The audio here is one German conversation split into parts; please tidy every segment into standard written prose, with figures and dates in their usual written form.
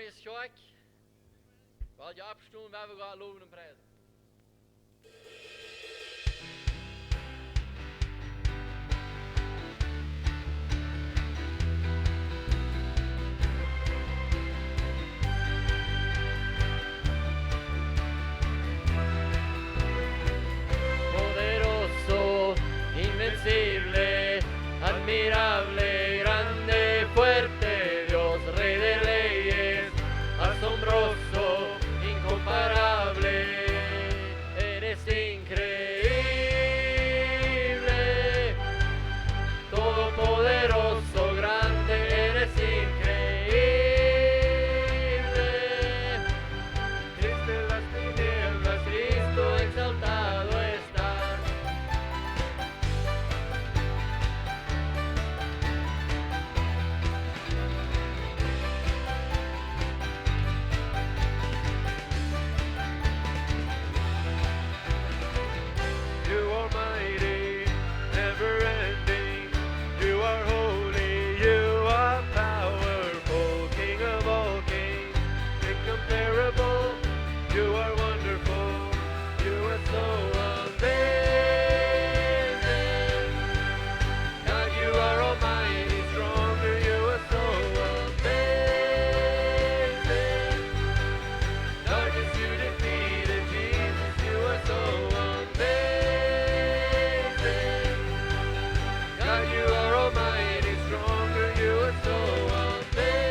glorious joy. Wel je opstoen, waar we gaan loven en prijzen. Poderoso, invencible, admirable, grande, fuerte, Dios, Rey de Reyes, asombroso, incomparable, eres increíble, todopoderoso, grande, eres increíble, Cristo en las tinieblas, Cristo exaltado está. You are mighty, never ending. You are holy, you are powerful, King of all kings, incomparable. You are wonderful, you are so amazing. God, you are almighty, stronger, you are so amazing. Darkness you defeated, Jesus, you are so amazing. God, you are almighty, stronger, you are so amazing.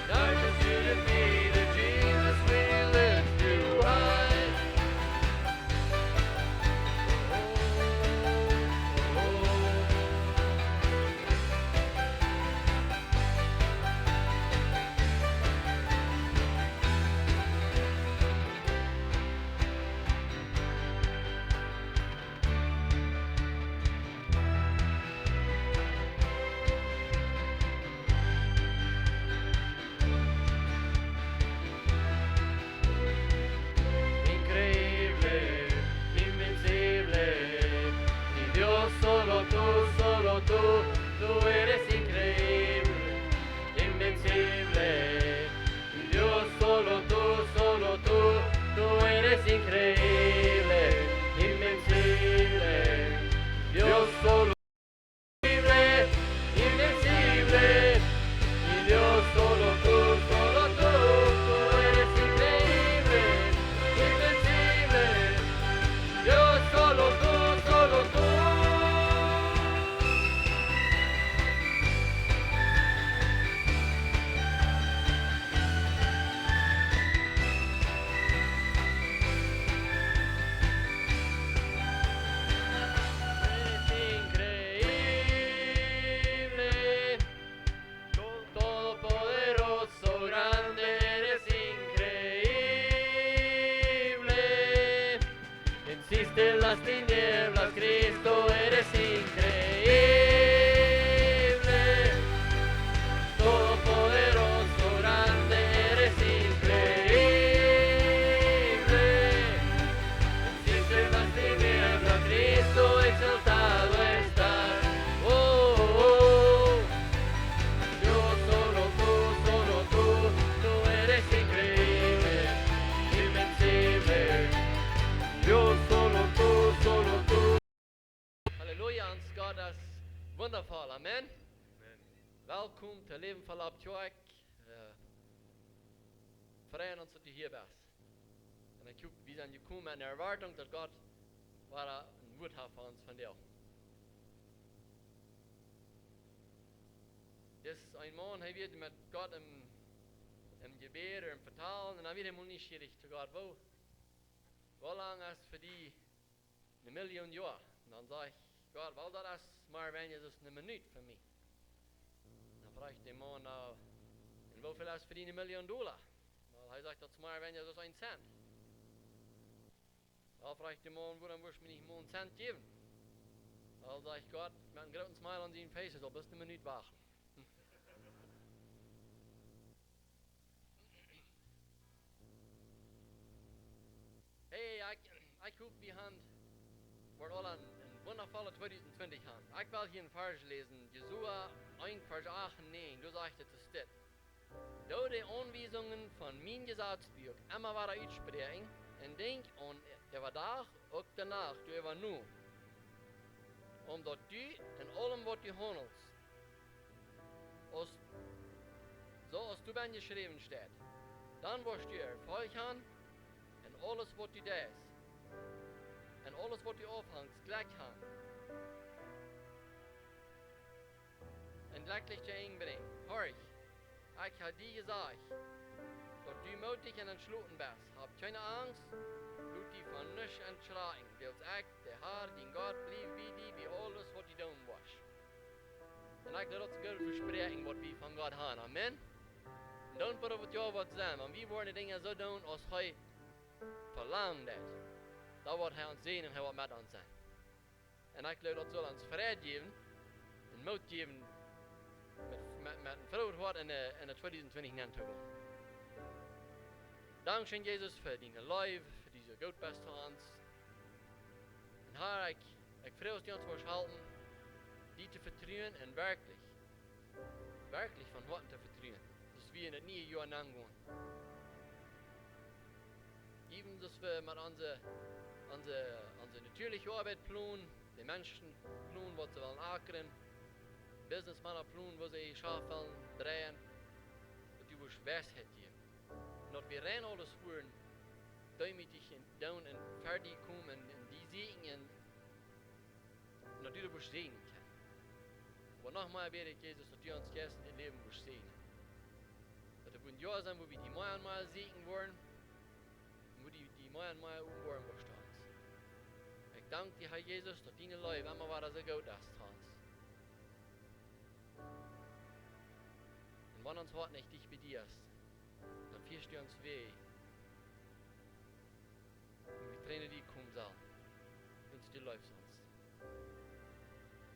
Darkness you defeated, Jesus, we lift you high. Increíble, invencible, y Dios solo tú eres increíble, invencible, y Dios solo tú eres increíble, invencible, Dios solo increíble, invencible, y Dios solo tú eres increíble, invencible, Dios solo tú. Eres increíble, todopoderoso, grande, eres increíble. Venciste las tinieblas, Cristo, eres increíble. Todopoderoso, grande, eres increíble. Venciste las tinieblas, Cristo, exaltado está. Oh, oh, oh. Dios solo tú eres increíble, invencible. Dios solo tú. Halleluja, ons God is wonderful, amen. Welkom te leven volop joy. Freuen uns, dass du hier bist. Und ich glaube, wir sind gekommen in der Erwartung, dass Gott ein Wort hat für uns von dir. Das ist ein Mann, er wird mit Gott im Gebet oder im Vertalen, und dann wird er mal neugierig zu Gott, wo lang ist für die 1 Million Jahre? Und dann sage ich, Gott, weil das ist mal weniger als eine Minute für mich. Dann frage ich den Mann, und wie viel ist für die 1 Million Dollar? Weil er sagt, das ist mal weniger als 1 Cent. Dann frage ich den Mann, wo dann wirst du mir nicht mal 1 Cent geben? Dann sage ich, Gott, mit einem großen Smile an seinen Face, so bist du eine Minute wach. Hey, ich guck, wir haben, wir alle einen wundervollen 2020 haben. Ich will hier einen Vers lesen, Jesua 1 Vers 8 und 9, du sagst es ist das. Da die Anweisungen von mein Gesetzbuch immer wieder uitspreken und denk an über Tag auch danach, du über nu. Omdat du in allem wat du handelst, zoals du ben geschreven staat, dan wirst du erfolg haben in alles wat du deed. En alles wat du aufhängst, gleich haben. En gleichlich te inbrengen. Hör ich habe dir gesagt, dass du mutig und entschlossen bist. Hab keine Angst, du dich von nichts entschreien. Willst ich, der Herr, dein Gott, blieb wie dir, wie alles, was du tun willst. Und ich glaube, das ist ein gutes Versprechen, was wir von Gott haben. Amen. Und dann wird es ja was sein. Und wir wollen die Dinge so tun, als er verlangt hat. Da wird er uns sehen und er wird mit uns sein. Und ich glaube, das soll uns Frieden geben und Mut geben, met een vrolijk woord in de 2020 nemen te gaan. Dankzij Jezus voor die life, voor deze goed best van ons. En Herr, ik vrees die ons voorschalten, die te vertrouwen en werkelijk van wat te vertrouwen. Dus we in het nieuwe jaar aangaan. Even als we met onze natuurlijke arbeid plannen, de mensen plannen wat ze willen akeren, businessmannen plannen wat ze schaffen, draaien, dat u ons wijsheid geven. En dat we rein alles voeren, damit ich down en fertig kom en die zegen en dat u dat ons zegenen kan. Maar nogmaals bid ik Jezus dat u ons geest in het leven ons zegenen. Dat het een jaar zijn waar we die meer en meer zegen worden, en waar die meer en meer worden wordt ons. Ik dank die Herr Jezus dat die leven immer waar zo goed is ons. Und wenn uns Wort nicht dich bedierst, dann führst du uns weh. Und wir Tränen die kommen soll, wenn es dir läuft sonst.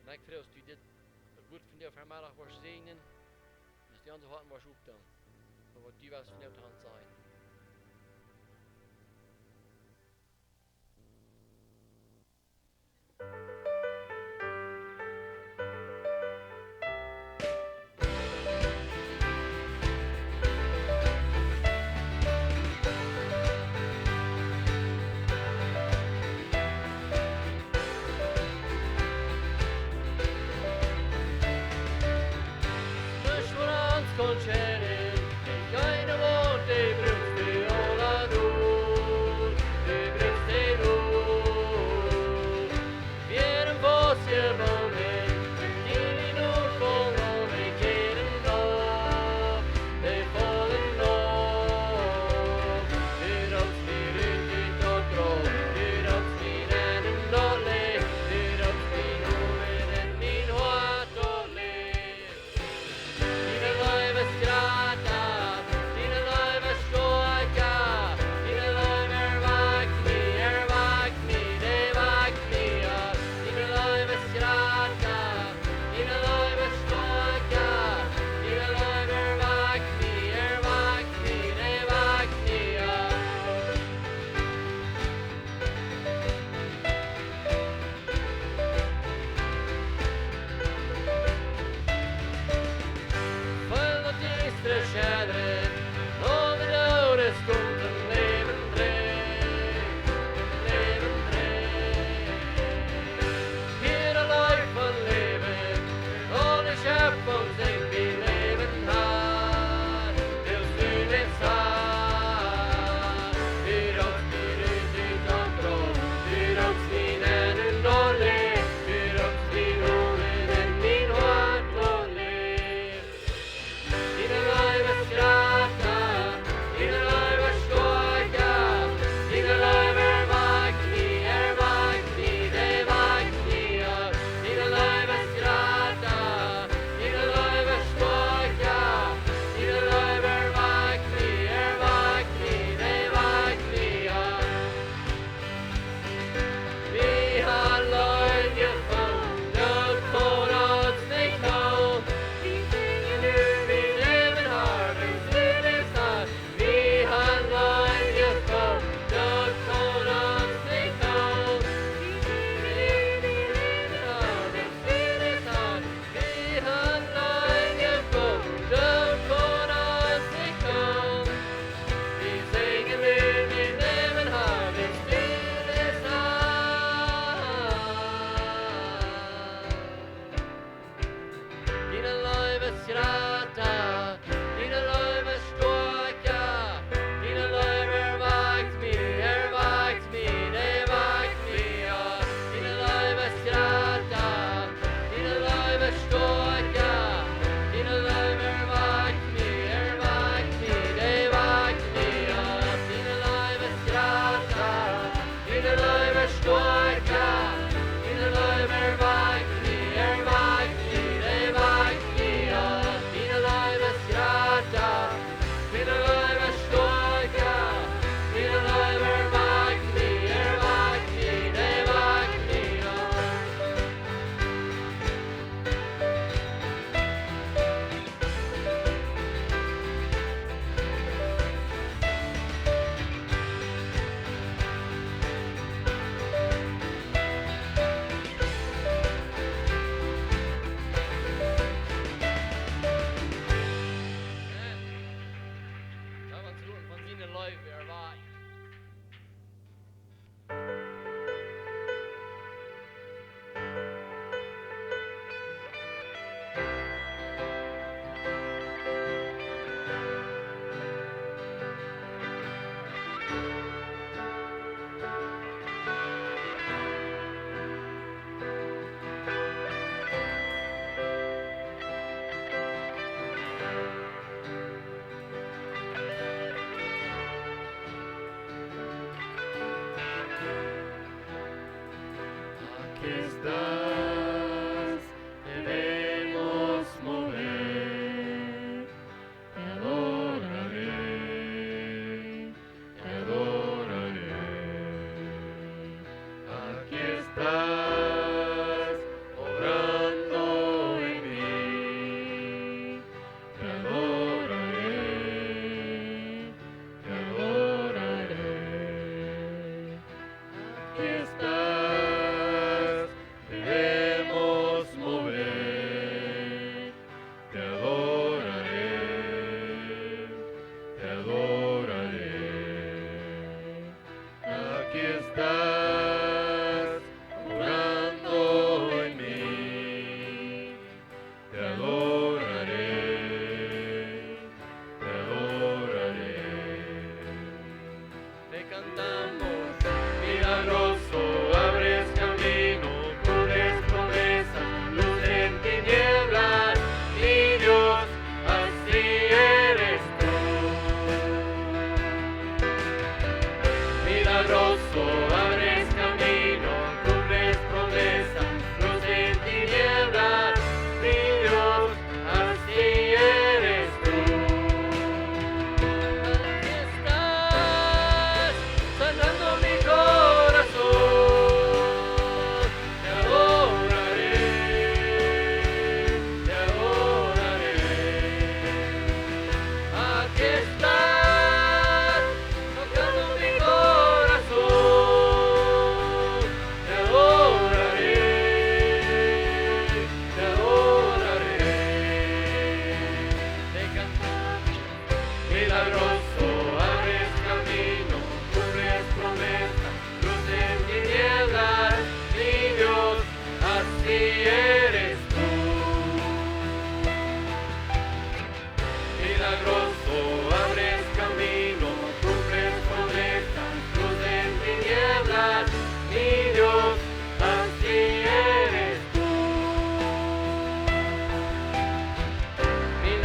Und ich freue mich, dass du das gut von dir auf Herrn wirst segnen, und dass die unsere Worte wirst auftun, und was du was von dir dran sein.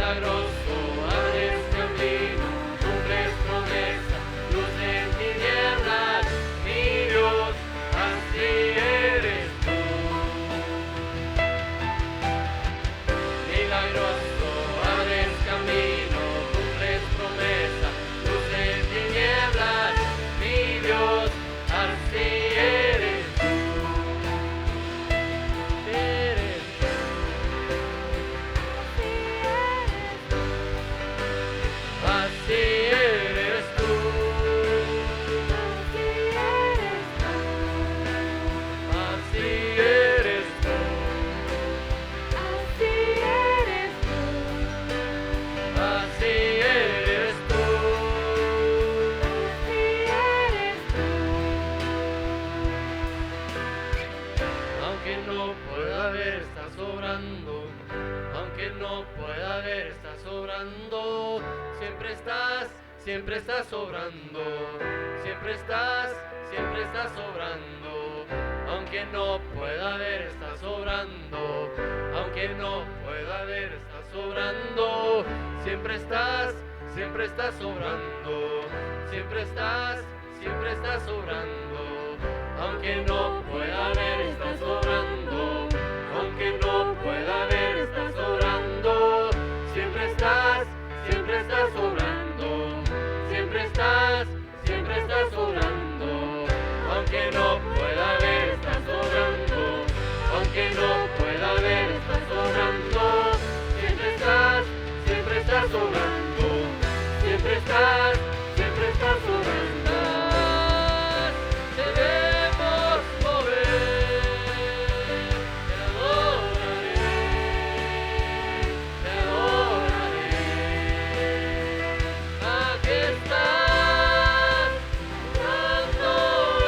milagroso, abres camino, cumples promesa, luz en tinieblas, mi Dios, así eres tú. Milagroso, abres camino, cumples promesa, luz en tinieblas, mi Dios, así eres tú. Eres tú. Así eres tú. Así eres tú. Así eres tú. Aunque no pueda ver, estás obrando. Aunque no pueda ver, estás obrando. Siempre estás obrando. Siempre estás obrando. Aunque no pueda ver, estás obrando. Aunque no pueda ver, estás obrando. Siempre estás obrando. Siempre estás obrando. Aunque no pueda ver, estás obrando. Aunque no pueda ver, estás obrando. Siempre estás obrando. Siempre estás obrando. Aunque no pueda ver, estás obrando. Aunque no pueda ver, estás obrando. Siempre estás obrando. Siempre estás obrando. Debemos mover. Te adoraré. Te adoraré. Aquí estás, orando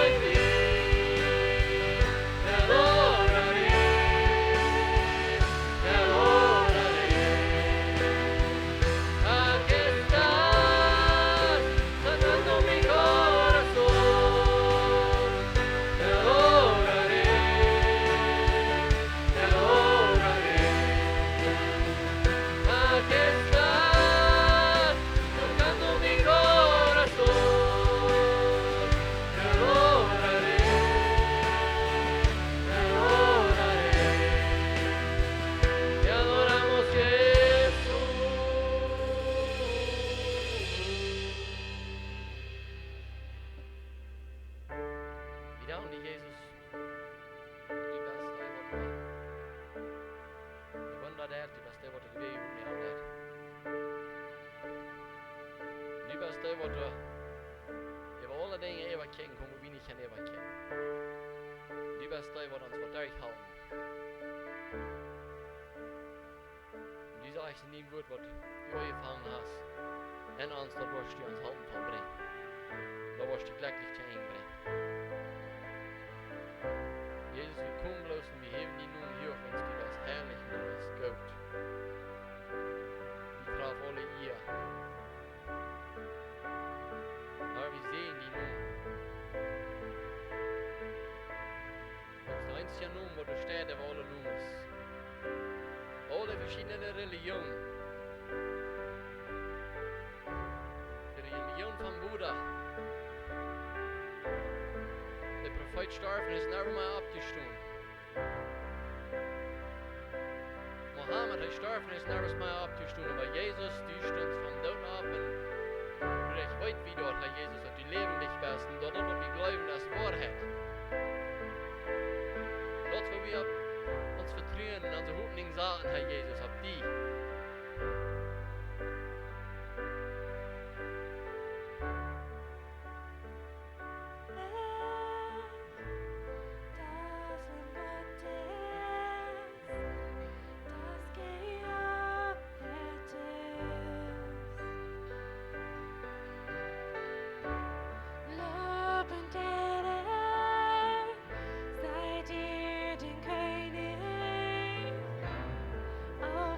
en mí. Te adoraré. Te adoraré. Aquí estás, sanando mi corazón. Te adoraré. Te adoraré. Aquí estás, tocando mi corazón. Te adoraré. Te adoraré. Te adoramos, Jesús. Mira onde Jesus, du bästa i vårt liv. Vi vandrar där till bästa i vårt liv, vi har det. Du bästa i vårt liv. Det var alla dingen jag var king, kommer vi inte känna jag var king. Du bästa i vårt ansvar, där i halm. Du sa inte ni vet vad du har ju fangen has. En anstad vars du hans halm på bring. Då vars du glöckligt till en bring. Jesus, vi kommer bloß und wir heben die nun hier auf uns, du bist herrlich und du bist gut. Ich traf alle ihr. Aber wir sehen die nun. Das ist der einzige Nun, wo du stehst, wo alle Nuns. Alle verschiedene Religionen. Die Religion von Buddha. Der Prophet starb und ist nicht mehr abgestorben. Mohammed ist starb und ist nicht mehr abgestorben. Aber Jesus, du stehst vom Tod ab und du recht weit wie dort, Herr Jesus, dass du lebendig bist und dort, wo wir glauben, das Wahrheit. Dort, wo wir uns vertrauen und unsere Hoffnung sagen, Herr Jesus, auf dich. Oh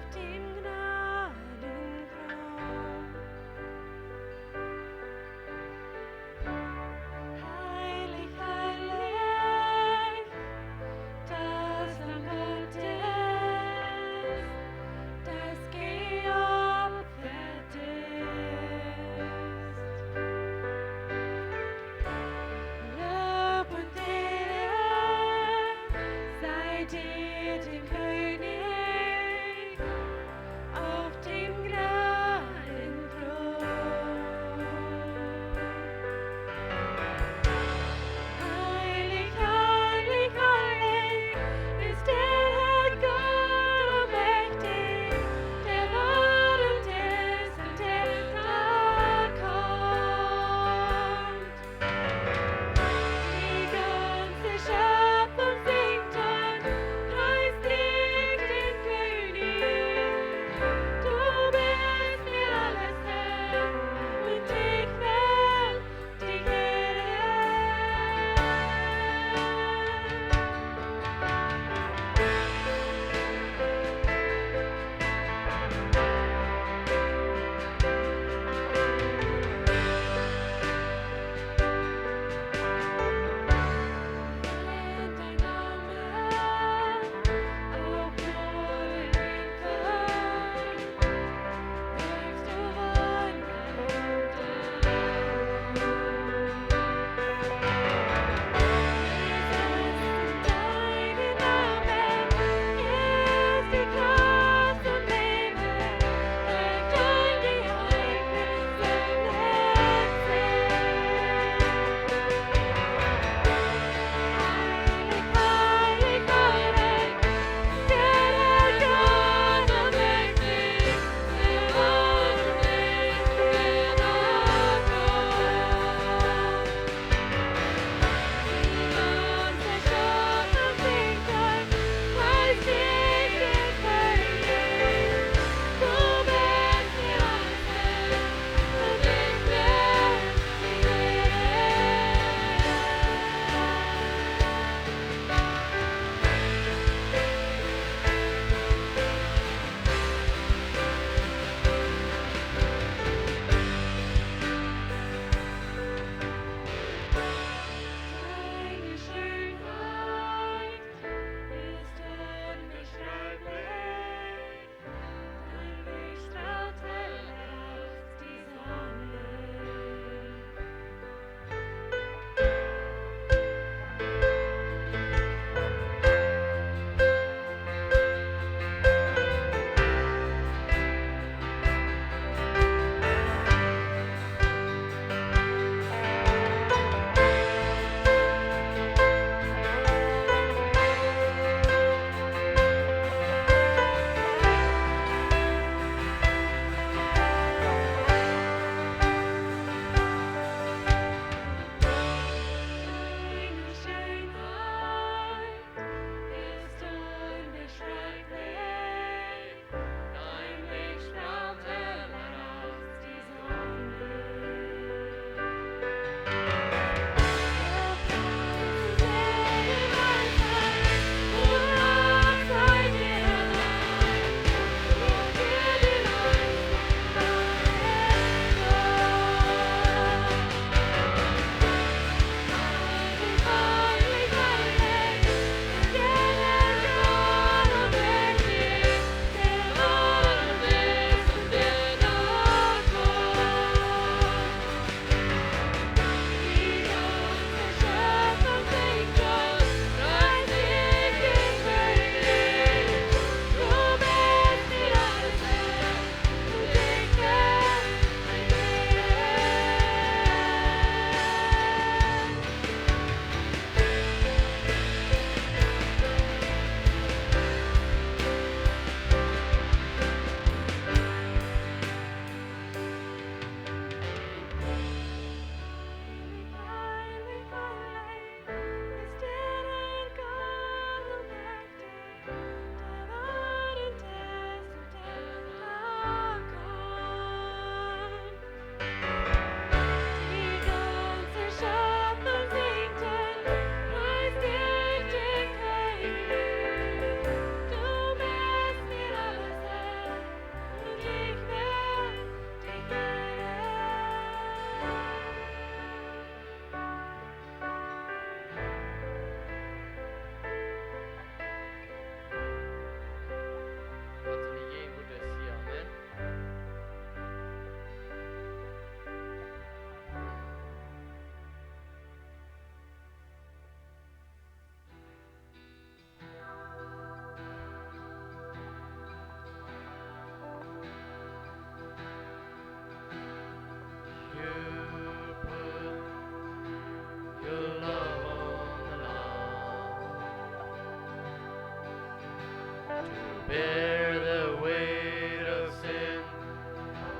bear the weight of sin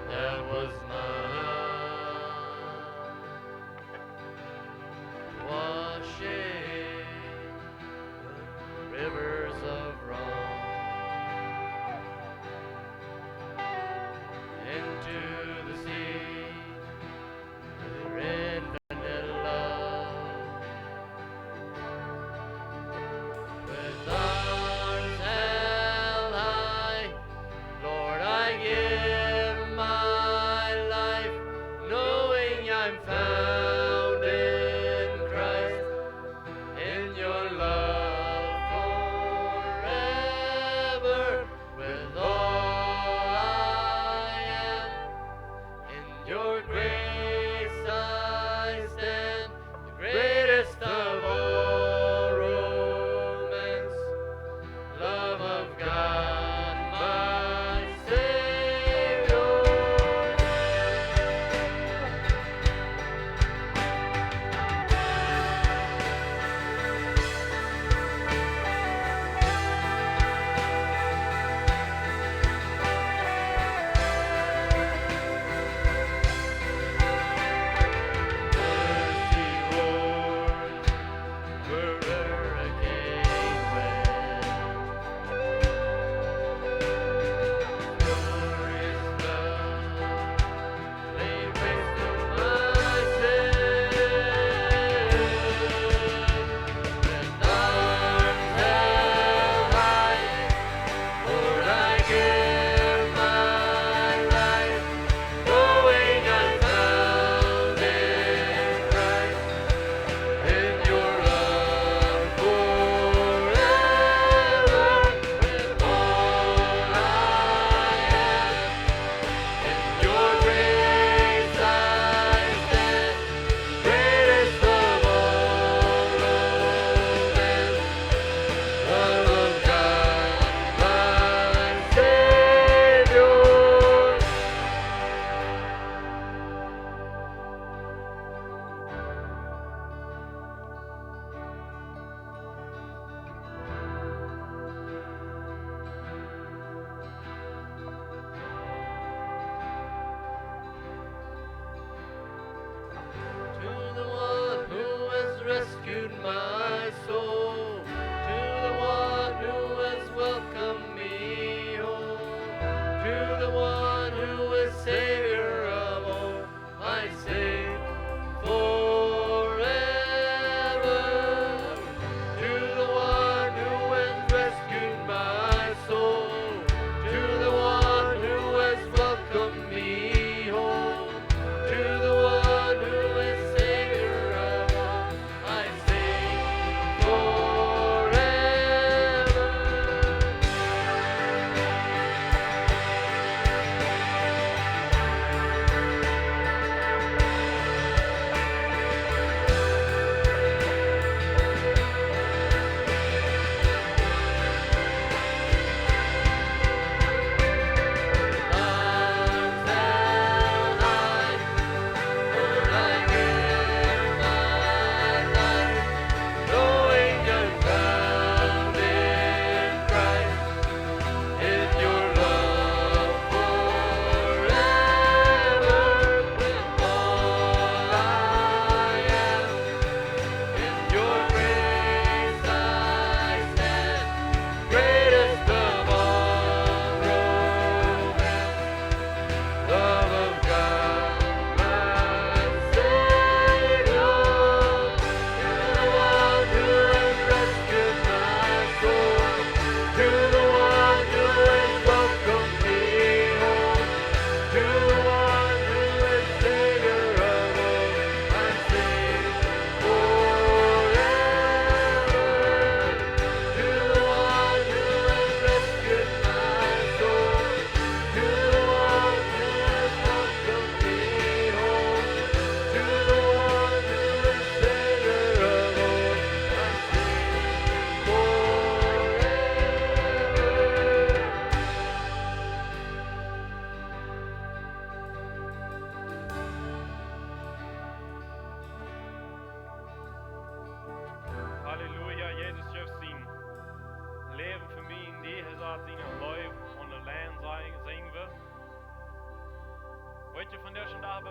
that was mine. Washing rivers of wrong into the sea, your infinite love. With arms held high, Lord, I give my life, knowing I'm found in Christ, in your love forever. With all I am, in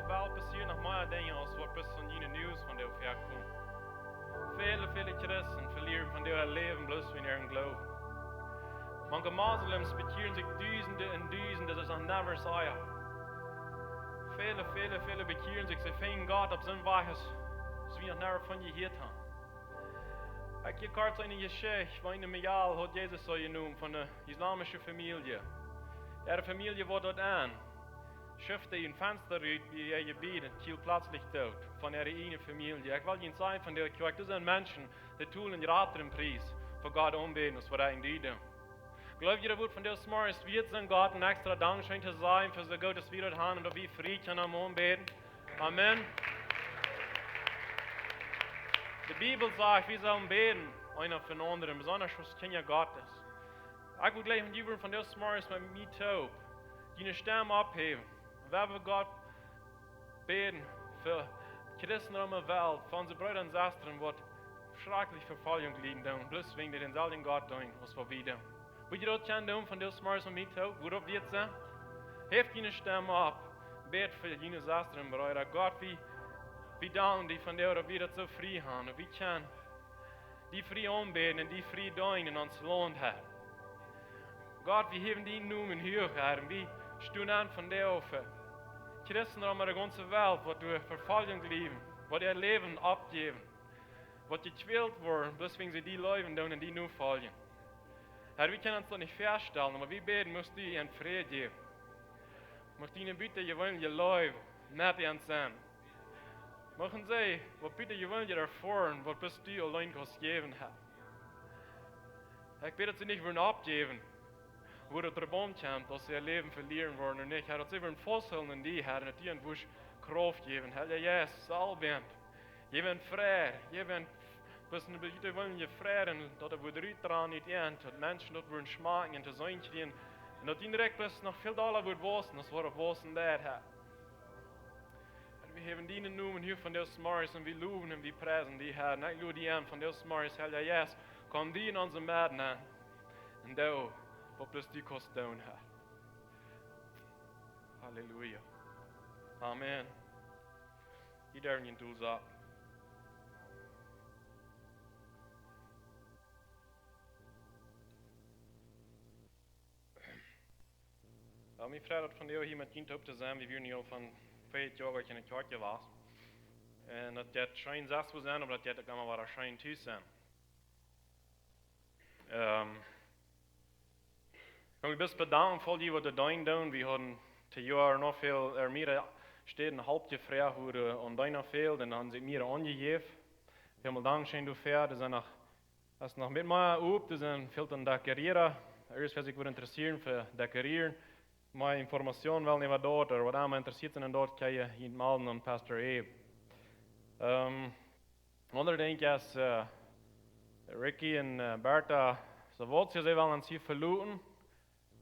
de Welt passieren nog meer dingen als wat bis van jene nieuws van de verkomt. Viele Christen verlieren von ihr Leben bloß wegen ihrem Glauben. Manche Moslems bekehren sich Duizenden und Duizenden, das ist noch never sagen. Viele bekehren sich, sie finden Gott auf so ein Weise, das wir noch never von gehört haben. Ich gehe kurz eine Geschichte, wo in dem Jahr hat Jesus so genommen von der islamischen Familie. Ihre Familie war dort an. Schifte in Fenster uit wie ihr Gebet und kiel plötzlich tot von ihrer eigenen Familie. Ich will Ihnen sagen von der Kirche, das sind Menschen, die tun einen rateren Preis für Gott umbeten, als was eigentlich tun. Glaubt ihr, wird von der Smorris wird sein Gott ein extra Dankeschön zu sein, für so Gottes Wieder haben und wie Frieden am umbeten. Amen. Die Bibel sagt, wir sollen beten, einer von anderen, besonders was Kinder Gottes. Ich will gleich von der Smorris mit mir taub, die eine Stimme abheben. Wir wollen Gott beten für Christen um der Welt, für unsere Brüder und Schwestern, die schrecklich Verfolgung leiden, bloß wegen den selben Gott tun, was wir tun. Wollt ihr das schon tun, von der Smars und mit auch, worauf wird es sein? Hebt jene Stimme ab, bet für jene Schwestern und Brüder, Gott, wie danken die von der wir das so frei haben, und wie kann die frei umbeten und die frei tun in uns Land hat. Gott, wir heben die Namen hoch, Herr, und wir stehen an von der auf. Christen um der ganzen Welt, die durch Verfolgung leben, die ihr Leben abgeben, die gequält wurden, bloß wenn sie die Leben tun und die nur folgen. Herr, wir können uns das nicht feststellen, aber wir beten, musst du ihnen Frieden geben. Möchte ihnen bitten, ihr wollt ihr Leben nicht sein. Möchten sie, was bitte ihr wollt ihr erfahren, was bist du allein geben hast. Ich bitte sie nicht, abgeben, wo der Bom kommt, dass sie ihr Leben verlieren wollen und nicht. Herr, dass sie Fosseln in die, Herr, und die ihnen Kraft geben. Herr, ja, salbend. Je bent vrij. Je bent, dus we willen je vrij dat we eruit dran niet in, dat mensen dat worden smaken en te zijn kriegen. En dat indirect best nog veel dollar wordt wassen, als we wassen daar hebben. En we hebben die noemen hier van deze Mars en we loven en we prijzen die Herr. En ik loop die aan van deze Mars, Herr, ja, yes, kom die in onze midden aan. En daar, wat plus die kost doen, Herr. Halleluja. Amen. Iedereen in doel zat. Mijn vrouw had van de hier met kind op te zijn, we waren nu al van 5 jaar in een kerkje was. En dat het schijn 6 was zijn, of dat het allemaal waar schijn 2 zijn. Ik ben bedankt voor die wat de doen doen. We hadden te jaar nog veel meer steden een halfje vrij worden en dan nog veel, en dan zich meer aangegeven. Helemaal dankzij daarvoor. Er zijn nog, als nog met mij op, er zijn veel te decoreren. Eerst was ik weer interesseren voor decoreren. Mijn informatie wel niet wat dort, wat aan mij interesseert en dort kan je hier melden aan Pastor Abe. Ander denk is, Ricky en Bertha, ze wilden ze wel aan zich verloten.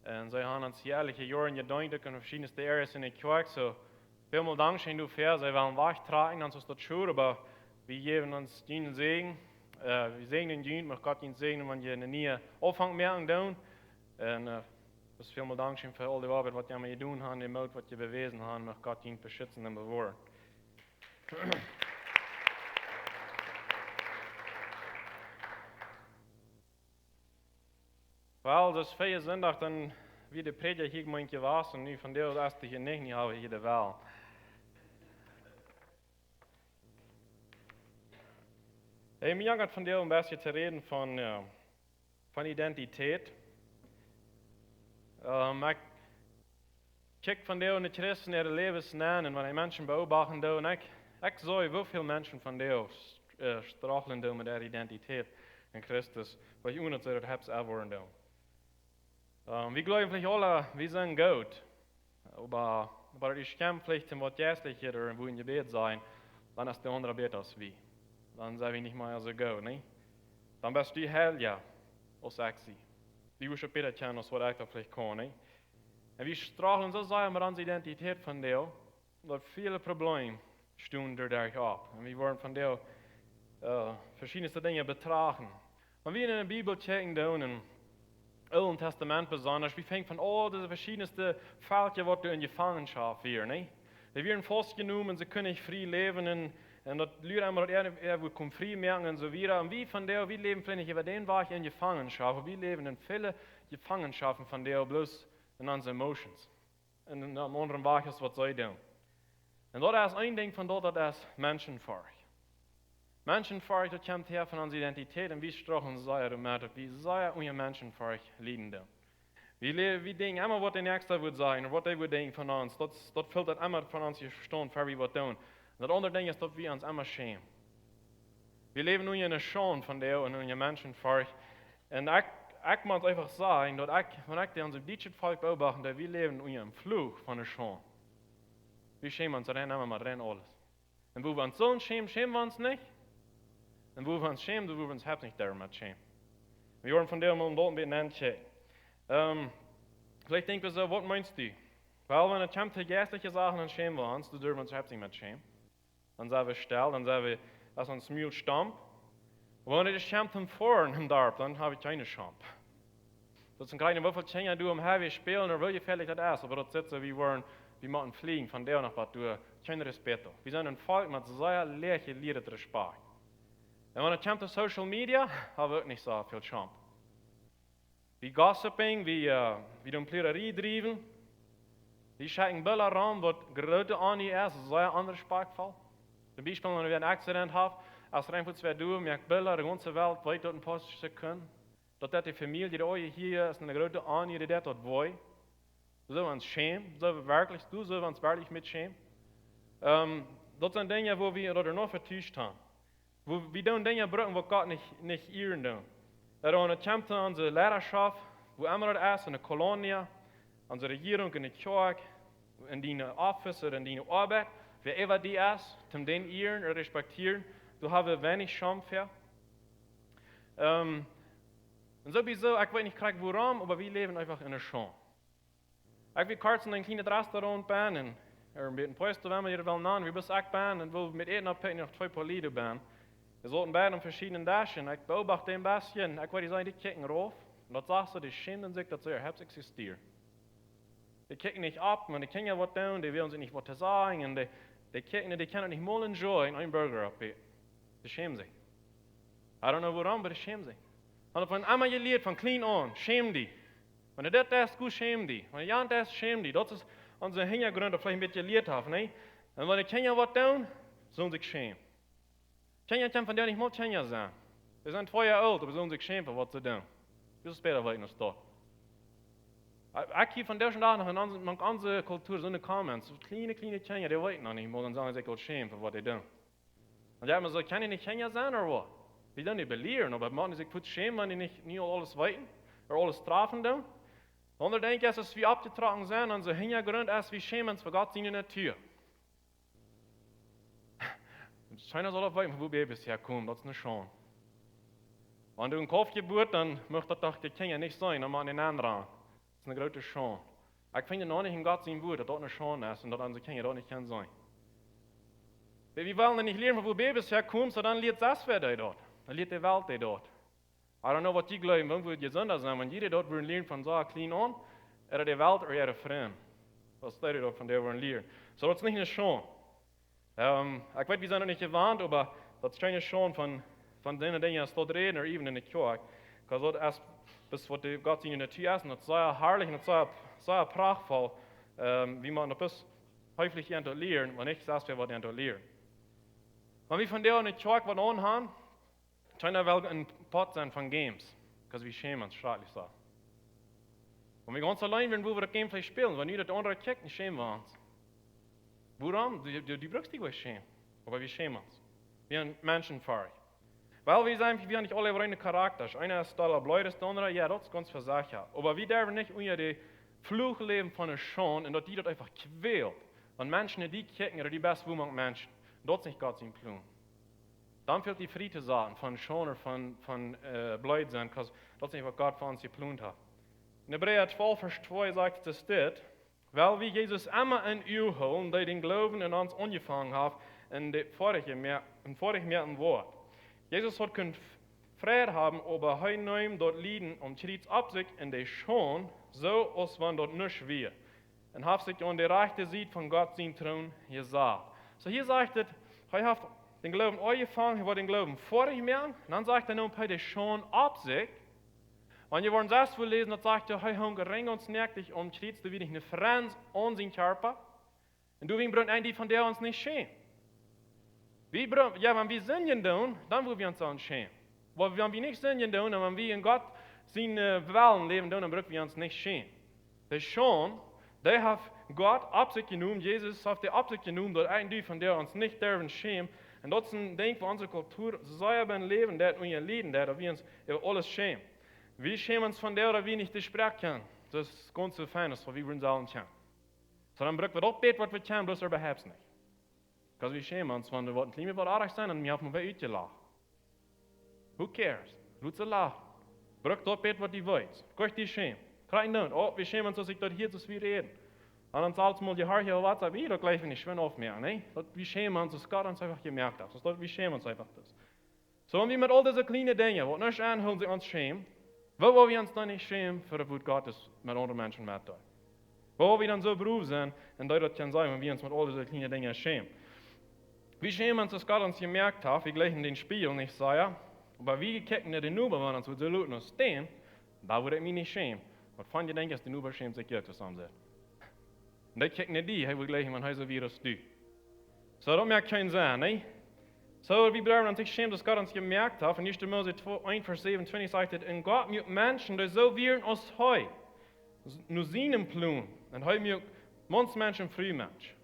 En zij hebben ons jährliche jaren gedaan, in verschillende areas in de kerk. So, veel dankzij daarvoor, zij willen wegtragen, dan is dat schön, aber wir geben uns den Segen. Wir segnen den, mag Gott ihn segnen, wenn je eine neue Aufwangmerkung tun. Und dus veel dank voor al die arbeid wat je mee doen hebt, de moed wat je bewezen hebt, mag God je beschützen en bewahren. Wel, dus 4 zondag dan wie de prediker hier gemeente was en nu van deel als je niet hebben hier de wel. Hey, mir gaat van deel een beetje te reden van identiteit. Ik kijk van deel in de christen ihre levensnaam en wanneer mensen beobachten doen, ik zie hoeveel mensen van deel struggelen doen met ihre identiteit in Christus, wat je niet zo hebt ervaren doen. Wir glauben vielleicht alle, wir sind gut, aber ich kann vielleicht was Geistliches oder wo in Gebet sein, dann ist der andere besser als wir. Dann sind wir nicht mehr so gut, ne? Dann bist du helliger als ich. Die wir beter kennen, als wat ik dat vielleicht kan. Ne? En we strahlen zo zijn met onze identiteit van deel, dat viele Probleme stonden dadurch ab. En we worden van deel verschillende dingen betrachten. Wenn wir in der Bibel checken, in im Alten Testament besonders, wir fangen von all diese verschiedensten Völker, die in Gefangenschaft wären. Ne? Die werden festgenommen, sie können nicht frei leben und das Leute einmal, dass wird kommt frei merken und so weiter. Und wir leben vielleicht nicht über den Weg in Gefangenschaft, aber wir leben in viele Gefangenschaften von der bloß in unseren Emotions. Und in einem anderen Weg ist, was sie tun. Und das ist ein Ding von dort, das ist menschenfähig. Menschenfähig, das kommt her von unserer Identität und wie sprechen sie damit, wie sehr wir menschenfähig leben. Wir denken immer, was der Nächste wird sein und was der wird denken von uns. Das fällt immer von uns verstehen, für wie wir tun. Und das andere Ding ist, dass wir uns immer schämen. Wir leben nur in einer Scham von der und in einer menschenfähig. Und ich muss einfach sagen, dass wenn ich unser deutsches Volk beobachte, dass wir leben in einem Fluch von der Scham. Wir schämen uns rein, immer mal rein alles. Und wo wir uns so schämen, schämen wir uns nicht. Und wo wir uns schämen, wo wir uns selbst nicht damit schämen. Wir wollen von der mal dort ein bisschen anschauen. Vielleicht denken wir so, was meinst du? Weil wenn es kommt zu geistlichen Sachen, dann schämen wir uns, dann dürfen wir uns selbst nicht mehr schämen. Dann sind wir still, dann sind wir, als uns Mühl stammt. Und wenn es kommt zum Fahren im Dorf, dann habe ich keine Scham. Das ist ein kleiner Würfel, du am Heavy spielen, oder will je fertig das ist, aber dort sitzen wir machen fliegen von der nach was durch. Kein Respekt. Wir sind ein Volk mit sehr leeren Lieder Respekt. Und wenn es kommt zu Social Media, haben wir nicht so viel Scham. Wir gossiping, wir tun Pliererie driven. Wir schicken Bilder ran, was gerade an ist, sehr anders Sprachfall. Zum Beispiel, wenn wir ein Accident haben, als Reinfurt zwei tun, wir Bilder der ganzen Welt weit dort posten können. Dass die Familie, die euch hier ist, eine große Anie, die dort wollen. Du sollst uns schämen, du sollst uns wirklich mit schämen. Das sind Dinge, wo wir oder noch vertuscht haben. Wo wir tun Dinge brauchen, wo Gott nicht ihren tun. Da kommt zu unserer Lehrerschaft, wo immer das ist, in der Kolonie, unsere Regierung, in der Kirche, in deinen Office oder in deiner Arbeit, wer immer die ist, zum den ihren oder respektieren, du hast wenig Scham für. Und sowieso, ich weiß nicht warum, aber wir leben einfach in der Scham. Ich will kurz in ein kleines Restaurant bin, und mit einem Poster, wenn wir hier wollen, wir bis ich bin, und wo mit einem abhängen noch 2 Polide bin. Wir sollten beide an verschiedenen Daschen. Ich beobachte ein bisschen. Ich würde sagen, die kicken rauf. Und das sagst du, die schämen sich, dass sie überhaupt existieren. Die kicken nicht ab, und die können ja was tun, die wollen sich nicht was sagen. Und die kicken, die können nicht mal enjoyen, einen Burger abbieten. Die schämen sich. I don't know warum, aber die schämen sich. Und von einmal gelehrt, von klein an, schämen die. Wenn du das ist, gut schämen die. Wenn du das ist, schämen die. Das ist unser Hintergrund, das vielleicht ein bisschen gelehrt haben. Ne? Und wenn die Kinder was tun, sollen sie sich schämen. Kinder können von denen nicht mal Kinder sein. Wir sind 2 Jahre alt, aber sollen sich schämen für was sie tun. Das ist später weit noch da. Ich hier von der schon da noch in unserer Kultur so eine Comments. Kleine Kinder, die weiten noch nicht mal und sagen sich auch schämen für was die tun. Und die haben so, kann ich nicht Kinder sein oder was? Die dann nicht belehren, aber machen sich gut schämen, wenn die nicht alles weiten oder alles strafen tun. Und dann denke ich, dass wir abgetragen sind, und so Hintergrund ist, wir schämen uns für Gott in der Natur. Keiner soll auf weiten, wo Babys herkommen, das ist eine Scham. Wenn du einen Kopf geburt, dann möchte das doch die Kinder nicht sein, dann machen den anderen. Das ist eine große Scham. Ich finde noch nicht in Gott sein Wort, dass das eine Scham ist und dass unsere Kinder dort nicht sein können. Wir wollen nicht lernen, wo Babys herkommen, so dann lernt das wer dort. Dann lernt die Welt dort. I don't know, was die glauben, wann wird gesünder sein, wenn jeder dort lernen von so klein an, er die Welt oder er fremd. Was steht dort von der wollen lernen. So, das ist nicht eine Scham. Ich weiß, wir sind noch nicht gewarnt, aber das ist keine Scham von den Dingen, die dort reden, oder eben in der Kirche. Weil das ist, bis was Gott in der Natur ist, und das ist sehr herrlich, und das ist sehr prachtvoll, wie man das häufig lernen, wenn ich sage, was lernen. Wenn wir von der in der Kirche was anhaben, China will ein Pot sein von Games, weil wir schämen uns, schrecklich so. Wenn wir ganz allein sind, wo wir das Game vielleicht spielen, wenn jeder der andere kickt, dann schämen wir uns. Warum? Du brauchst dich schämen, aber wir schämen uns. Wir sind menschenfähig. Weil wir haben nicht alle reine Charakter. Einer ist toller blöd, der andere, ja, das ist ganz versagt. Aber wir dürfen nicht unter die Fluch leben von der Scham, und dass die das einfach quält. Und Menschen, die kicken, oder die besten Menschen, das ist nicht Gott sein Plan. Dann fehlt die Friede sagen, von Scham oder von blöd sein, weil das ist nicht, was Gott für uns geplant hat. In Hebräer 12, Vers 2 sagt es das, weil wir Jesus immer in ihr holen, die den Glauben in uns angefangen haben, in dem vorigen Wort. Jesus hat keinen Frieden haben, aber heute dort liegen und tritt ab sich in der Scham, so als wenn dort nicht wäre. und hat sich an der rechten Seite von Gott sein Thron gesagt. So hier sagt es, er hat den Glauben angefangen, er hat den Glauben vorig merken, und dann sagt er nun, er hat schon ab sich. Und je wollen das wohl lesen, dann sagt er, er hat gering und snäcklich kriegst du wieder eine Franz an seinen Körper. Und du bringt ein, die von der uns nicht schämen. Wenn wir singen tun, dann wollen wir uns auch schämen. Weil wenn wir nicht singen tun, und wenn wir in Gott seine Wellen leben tun, dann brauchen wir uns nicht schämen. Das schon, der hat Gott ab sich genommen, Jesus hat der ab sich genommen, dort ein, die von der uns nicht dürfen schämen. Und das ist ein Ding für unsere Kultur, so soll ein Leben, der unser Leben, der wir uns über alles schämen. Wir schämen uns von der, oder wir nicht sprechen können. Das ist ganz so fein, was wir uns allen können. So dann brauchen wir auch beten, was wir können, bloß überhaupt nicht. Weil wir schämen uns, wenn wir ein kleines bisschen arg sein und wir haben wir uitgelachen. Who cares? Laat ze lachen. Braucht dort beten, was die wollt. Gott die schämen. Kein Not. Oh, wir schämen uns, dass ich dort hier zu viel reden. Und dann zahlt mal die Haare auf WhatsApp, ich doch gleich nicht schön aufmerken. Ne? Wir schämen uns, dass Gott uns einfach gemerkt hat. Wir schämen uns einfach das. So, wenn wir mit all diese kleinen Dingen, was nicht anhören, sie uns schämen, wo wollen wir uns dann nicht schämen, für das Wort Gottes mit anderen Menschen mitteilen? Wo wollen wir dann so berufen sein, und das kann sein, wenn wir uns mit all diese kleinen Dingen schämen? Wir schämen uns, dass Gott uns gemerkt hat, wir gleichen den Spiegel nicht sagen, aber wir kicken den Nuber, wenn uns so laut noch stehen, da würde ich mich nicht schämen. Was von ihr denken, dass die Nuber schämt sich jetzt zusammen. Und das kicken nicht die, er will gleichen, wenn er so wie das tut. So, das merkt keinen Sinn, ne? So, wir brauchen uns nicht schämen, dass Gott uns gemerkt hat. In 1. Mose 1, Vers 27 sagt es, in Gott mit Menschen, die so wären als Heu, nur seinen Plun, und Heu mit Menschen und Frühmensch.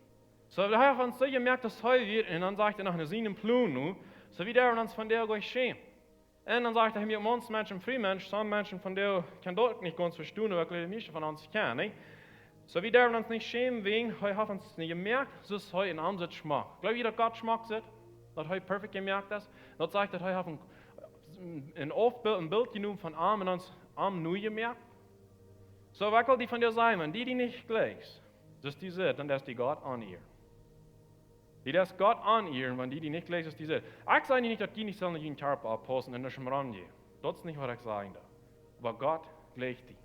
So, wir haben uns so gemerkt, dass Heu wird, und dann sagt er nach seinen Plun nu, so wie der uns von der gleich schämen. Und dann sagt er, mit Menschen und Frühmensch, so Menschen von der kann dort nicht ganz verstehen, aber die meisten von uns kennen, ne? So wie der uns nicht schämen wegen, Heu hat uns nicht gemerkt, dass Heu in Ansatz schmeckt. Glaubt ihr, dass Gott schmeckt hat? Dat hij perfect gemerkt is. Dat zegt dat hij heeft een beeld genoemd van arm en ons arm nu gemerkt. Zo, wat wil die van jou zijn? Die niet gleich, dus die zit, dan is die God aan ihr. Die das Gott an ihr, wenn die nicht gleich ist, die zit. Ik sage niet dat die niet zullen in Körper abpassen en naar hem rangehen. Dat is niet wat ik zeg. Aber Gott gleicht die.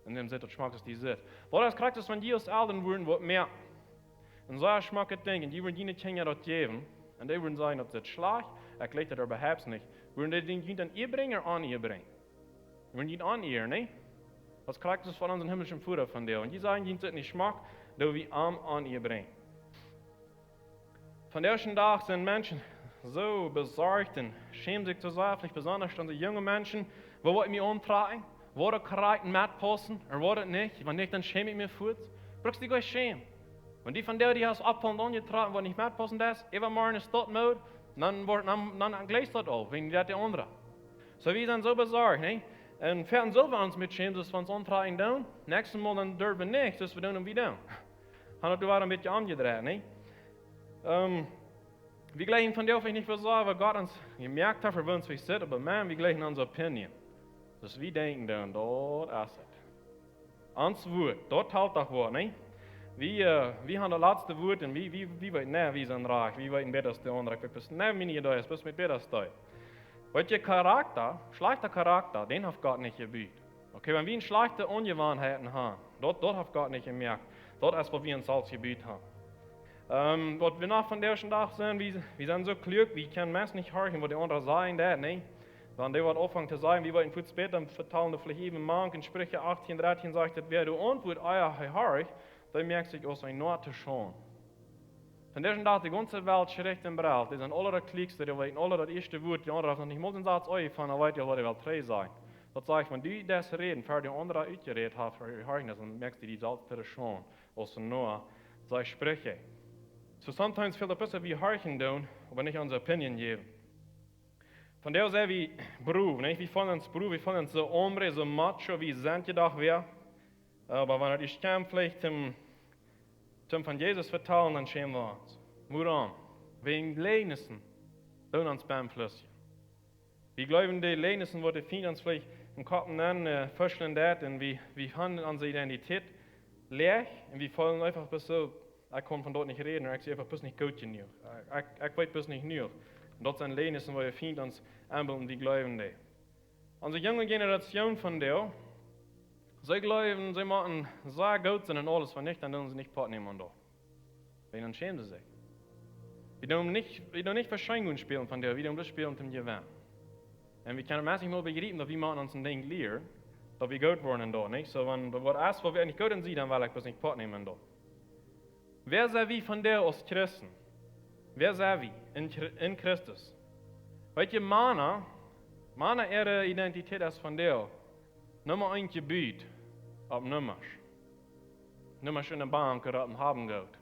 En dan zit het schmack, dass die zit. Wat das krijgt is, wenn die als Eltern worden, wat meer. En zo schmack het ding, en die worden die niet Kinder dat geven. En die würden sagen, ob das schlecht, gleicht das überhaupt nicht. Würden die den dann ihr bringen oder an ihr bringen? Würden die an ihr, ne? Was kriegt das von unserem himmlischen Vater von dir? Und die sagen, die sind nicht schmack, da wir an ihr bringen. Von der ersten Tag sind Menschen so besorgt und schämen sich zu sehr, vielleicht besonders unsere jungen Menschen, wo wollen wir umtragen? Wo der korrekten Matpassen, oder wo nicht? Wenn nicht, dann schäme ich mich fort. Brauchst du dich gleich schämen? Wenn die von der, die hast abholen angetragen, wo nicht mitpassen ist, immer mal in Stadtmode, dann gleicht das auch, wegen der andere. So wir sind so besorgt, ne? Und fährten so wir uns mit schämen, dass wir uns antragen tun, nächstes Mal dann dürfen wir nicht, dass wir tun und wir tun. Und du war ein bisschen angedreht, ne? Wir gleichen von der auf nicht versorgen, weil Gott uns gemerkt hat, für uns wir sitzen, aber man, wir gleichen unsere Opinion. Dass wir denken dann, dort ist es. Uns Wort, dort halt das Wort, ne? Wir haben das letzte Wort und wir wissen nicht, wie sind reich, wir wissen besser als die anderen. Wir wissen nicht, wie da ist, bis mit besser als die. Weil ihr Charakter, schlechter Charakter, den hat Gott nicht gebüht. Okay, wenn wir eine schlechte Ungewohnheiten haben, dort hat Gott nicht gemerkt. Dort ist, was wir uns als gebüht haben. Was wir noch von der ersten Tag sind, wir sind so klug, wir können meist nicht hören, was die anderen sagen, ne? Wenn die was anfangen zu sagen, wir wollten kurz später vertalen, vielleicht eben morgen in Sprüche 18, 13 sagt, wer du antwortet, euer dann merkt sich aus ein Note schon. Von der Tag die ganze Welt schreckt und braucht. Die sind alle der Klickste, die wollen alle das erste Wort, die anderen haben nicht mal den Satz angefangen, dann weiß ich, was die Welt drei sein. Das sage ich, wenn du das reden, für die anderen ausgeredet hast, dann merkst du die Salzpille schon, aus dem Noah, sei Sprüche. So sometimes feel ein bisschen wie Harchen tun, aber nicht unsere Opinion geben. Von der sehr wie Beruf, nicht? Wir finden uns Beruf, wir finden uns so Hombre, so Macho, wie sind gedacht wir. Aber wenn ich kann vielleicht zum von Jesus vertellen, dann schämen wir uns. Warum? Wegen Lehnissen, tun uns beim Flüsschen. Wir glauben, die Lehnissen, wo die finden uns vielleicht im Kopf nennen, vorstellen das, und wir haben unsere Identität leer, und wir fallen einfach bis so, ich kann von dort nicht reden, ich sehe einfach bis nicht gut genug. Ich weiß bis nicht genug. Und dort sind Lehnissen, wo wir finden uns anbilden, wir glauben die. Unsere junge Generation von der, Sie glauben, sie machen sehr gut sind und alles, wenn nicht, dann dürfen sie nicht Part nehmen da. Weil dann schämen sie sich. Wir dürfen nicht Verschränkungen spielen von der, wir dürfen das spielen zum Gewinn. Und wir können meistens mal begreifen, dass wir machen uns ein Ding leer, dass wir gut werden da, nicht? So, wenn wir erst, wo wir nicht gut sind, dann will ich das nicht Part nehmen da. Wer sind wir von der als Christen? Wer sind wir in Christus? Weißt du, meine ihre Identität ist von der. Nummer ein Gebiet, ab Nummers. Nummers in der Bank oder ab dem Haben geht.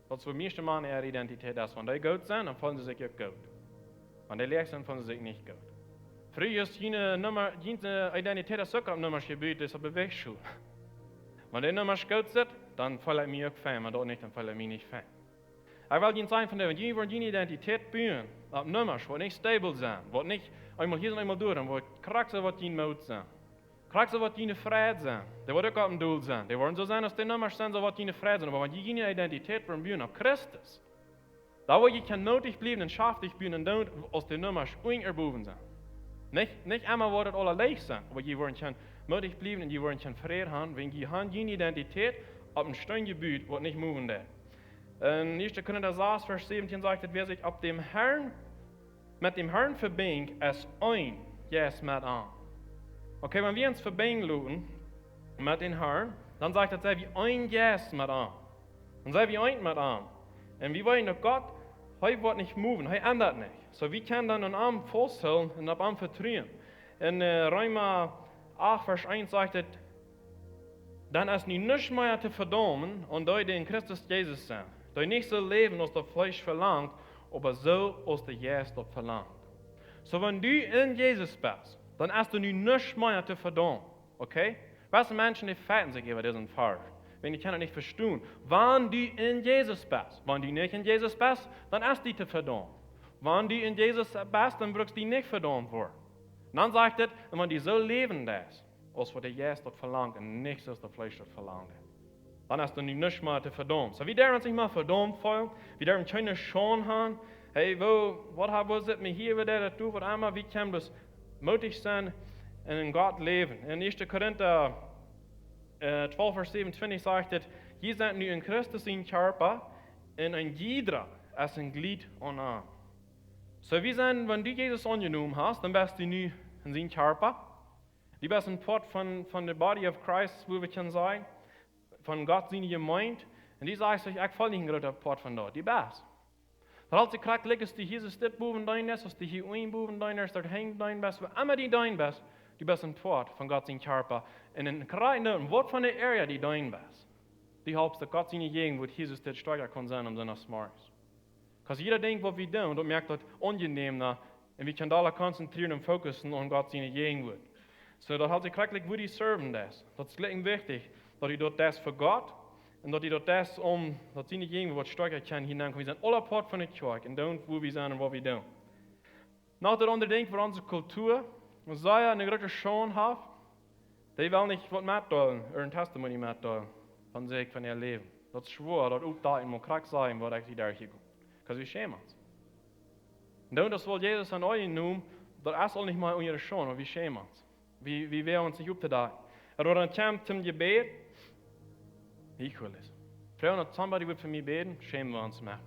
Was für mich Mann ihre Identität ist. Wenn die gut sind, dann fühlen sie sich auch gut. Wenn die leer sind, fühlen sie sich nicht gut. Früher ist jene Identität das auch ab Nummers Gebiet, das ist aber weg schon. Wenn die Nummers gut sind, dann fühle ich mich auch fein. Wenn dort nicht, dann fühle ich mich nicht fein. Ich will Ihnen sagen, von der, wenn jene Identität bauen, ab Nummers, wo nicht stable sein, wo nicht einmal hier und einmal durch, wo Charakter wird ihnen Mut sein. Charakter wird ihnen Freiheit sein. Der wird auch auf dem Doel sein. Die wollen so sein, dass die Nummers sind, so wird ihnen Freiheit sein. Aber wenn jene Identität bauen auf Christus, da wo ich kann notig bleiben und schaftig bleiben und dann aus den Nummers unerboven sein. Nicht einmal wird es alle leicht sein, aber je wollen kann mutig bleiben und je wollen kann Freiheit haben, wenn je haben jene Identität auf einem strengen Gebiet, wird nicht moven wird. In 1. Korinther 6, Vers 17 sagt, wer sich mit dem Herrn verbindet, als ein Jes mit an. Okay, wenn wir uns verbinden lassen mit dem Herrn, dann sagt er, sei wie ein Jes mit an. Und sei wie ein mit an. Und wir wollen, dass Gott, heute wird nicht moven, heute ändert nicht. So wir können dann einen Arm festhalten und einen Arm vertrauen. In Römer 8, Vers 1 sagt er, dann ist nicht mehr zu verdammen und die in Christus Jesus sind. Die nicht so leben, als das Fleisch verlangt, aber so, als der Jesus das verlangt. So, wenn du in Jesus bist, dann hast du nicht mehr zu verdammen. Okay? Was Menschen, die feiten sich über diesen falsch. Wenn die können nicht verstehen. Wenn du in Jesus bist, wenn du nicht in Jesus bist, dann hast du zu verdammen. Wenn du in Jesus bist, dann wirst du nicht verdammt worden. Und dann sagt er, wenn du so leben lässt, als was der Jesus das verlangt und nichts als das Fleisch das verlangt. Dann hast du nicht mehr zu verdammen. So wie der uns nicht mal verdammt fühlt, wie der uns keine Scham haben, hey, was ist mir hier wieder, das tut, was einmal, wie kann das mutig sein und in Gott leben? In 1. Korinther 12, Vers 27 sagt es, ihr seid nu in Christus in Körper, und ein jeder als ein Glied und Arm. So wie sein, wenn du Jesus angenommen hast, dann bist du nu in seinem Körper. Du bist ein Part von der Body of Christ, wo wir können sagen, von Gott seine Gemeinde. Und die sagt sich, ich voll nicht ein großer Part von dort. Die bist. Dann als ich gerade liegst, die hier ist das Buben dein ist, als die hier ein Buben dein ist, dort hängt dein bist, wo immer die dein bist, du bist ein Part von Gott seinem Körper. Und in ein Wort von der Area, die dein bist, die halbst, dass Gott seine Gegend, wo Jesus das stärker kann sein, um seine Smarts. Because jeder denkt, was wir tun, und merkt das unangenehm nach, und wir können alle konzentrieren und fokussen und Gott seine Gegend. So, das halt sich gleich, wo die serven das. Das ist gleich wichtig, dass die dort das für Gott, und dass die dort das dass seine Gegend, was stärker kann, hineinkommen. Wir sind alle Part von der Kirche, und don't, wo wir sind und was wir tun. Nach der andere denkt, für unsere Kultur, und sei eine große Schön hat, die will nicht was mitteilen, oder ein Testimony mitteilen, von sich, von ihr Leben. Das ist schwor, das auch da immer krank sein, was ich da hier komme. Because wir schämen uns. Und dann, das will Jesus an euch nehmen, das ist auch nicht mal unsere Schön, aber wir schämen uns. Wie wir uns nicht aufzudagen. Aber dann kommt zum Gebet, equal ist. Frauen, dass somebody wird für mich beten, schämen wir uns mehr.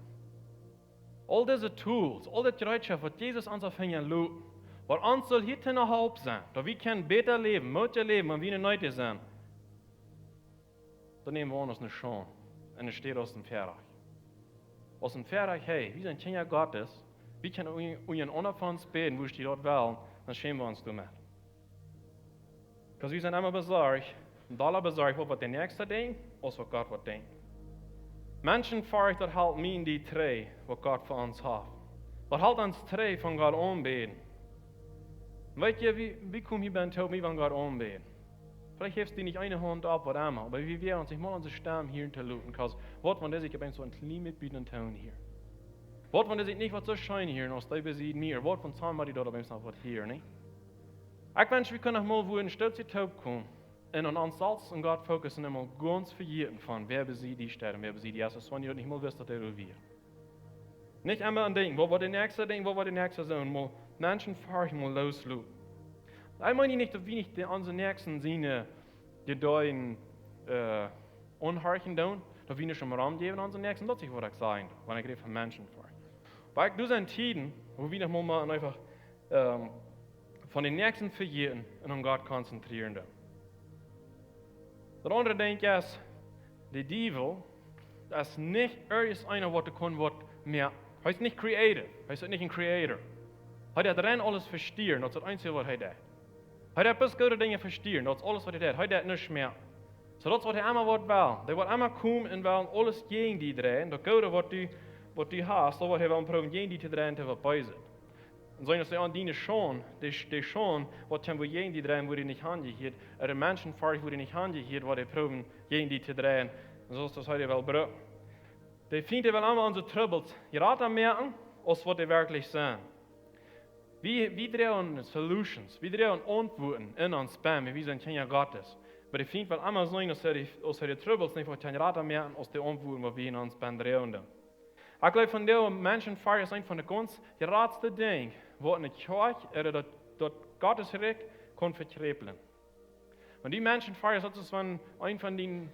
All diese Tools, all das Gerätschaft, was Jesus uns auf Finger legt, was uns soll hier eine Halb sein, dass wir können besser leben, mutiger leben, wenn wir nicht sind, dann nehmen wir uns eine Chance. Und es steht aus dem Verreich. Aus dem Verreich, hey, wir sind Kinder Gottes, wir können unseren anderen von uns beten, wo steht dort will, dann schämen wir uns damit. Weil wir sind immer besorgt, und alle besorgt, was der Nächste denkt, als was Gott denkt. Menschen fahren das halt mir in die Dreh, was Gott für uns hat. Was halt uns Dreh von Gott anbeten. Weißt du, wie komme ich bei mir von Gott anbeten? Vielleicht hebst du nicht eine Hand ab, was immer, aber wie wir uns nicht mal unsere Stimme hier hinterluten, because was von der sich so ein klein mitbietenden Ton hier. Was von der sich nicht was so schein hier, als der besieht mir, was von somebody dort aber noch was hier, nicht? Ich wünsche, wir können mal wo ein Stütze taub kommen und an uns selbst und Gott fokussen immer ganz verjährten von, wer besieht die Städte, wer besieht die erste Sonne, und nicht mal wisst, dass der wir. Nicht einmal an denken, wo war der Nächste denken, wo war der Nächste so, und mal Menschen fahren mal loslaufen. Ich meine nicht, dass wir nicht unsere Nächsten sehen, die da in Unhorchen tun, da wir nicht schon Raum geben an unseren Nächsten, das ist, was ich sagen, wenn ich rede von Menschen vor. Weil du sind Tiden, wo wir noch mal einfach von den Nächsten verlieren und an Gott konzentrieren. Das andere denke ich ist, der Teufel, das ist nicht einer, was kann, was mehr, er ist nicht creative, er ist nicht ein Creator. Er hat rein alles verstehen, das ist das Einzige, was er hat. Er hat bis gute Dinge verstehen, das ist alles, was er hat. Er hat nicht mehr. So das, was er immer will. Der wird immer kommen und will alles gegen die drehen, das Gute, was du hast, das wird er will probieren, gegen die zu drehen, zu verbeusen. Und so dass sie an die schon, was wir gegen die drehen, wo die nicht handelt, oder Menschen fahren, wo die nicht handelt, was er probieren, gegen die zu drehen. Und so ist das heute will brücken. Die finden wel allemaal onze troubles. Je raadt aan merken, als wat die wirklich zijn. Wie drehen Solutions, wie drehen Antworten in ons Spam, wie zijn Kinder Gottes. Aber die finden wel allemaal zijn, als die troubles niet wat je raadt aan merken, als die Antworten, wat we in ons Spam drehen. Ik geloof van die mensen feiern zijn van de kunst, je raadste ding, wat in de kerk, dat Gottes Reich kan verkrepelen. Und die Menschen feiern, dat is van een van die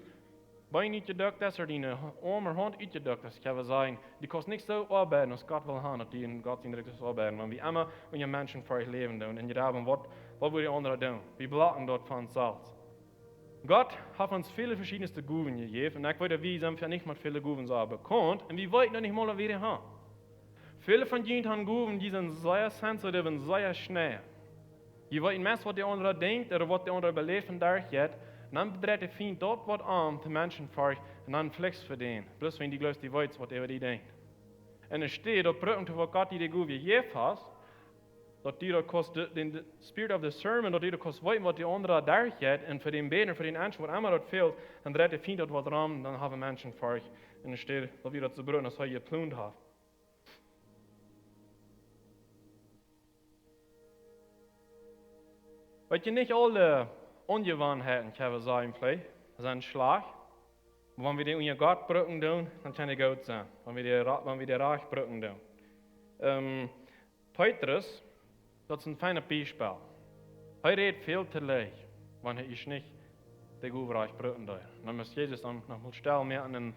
Bein uitgedrukt is, of die arm of hand uitgedrukt is, kan we zeggen, die kost niks zo arbeiden als God wil gaan, dat die in Gods indruk is arbeiden. Want wie immer je mensen voor je leven doen, en je daarom, wat wil je anderen doen? We blokken dat van zelf. Gott hat uns viele verschiedenste Gaben gegeben, und ich weiß, wir sind nicht mit vielen Gaben so bekannt, und wir wollten noch nicht mal wieder haben. Viele von ihnen haben Gaben, die sind sehr sensitiv und sehr schnell. Je weet meest wat de andere denkt, of wat de andere beleeft en daar gaat. En dan bedrijft de vriend dat wat aan de mensen voor, en dan flex verdienen. Plus wenn die gelooft die weet wat die denkt. En er steht, op bruggen te wat God die de goede geeft has, dat die dat kost, de spirit of the sermon, dat die dat kost weten wat de andere daar gaat, en voor den beden, voor den mensen, wat allemaal dat fehlt, dan draait de vriend dat wat aan, dan hebben mensen voor. En er steht, dat we dat zo bruggen, als hij je plund heeft. Weet je, niet alle ongewoonheden kunnen we zeggen, zijn slag. Maar wanneer we die in Gott brücken doen, dan kan het goed zijn. Wanneer we die recht brücken doen. Petrus, dat is een fijne Beispiel. Hij redt veel te leeg, wanneer hij niet de goede recht brücken doet. Dan moet Jezus dan nog mal stellen merken. En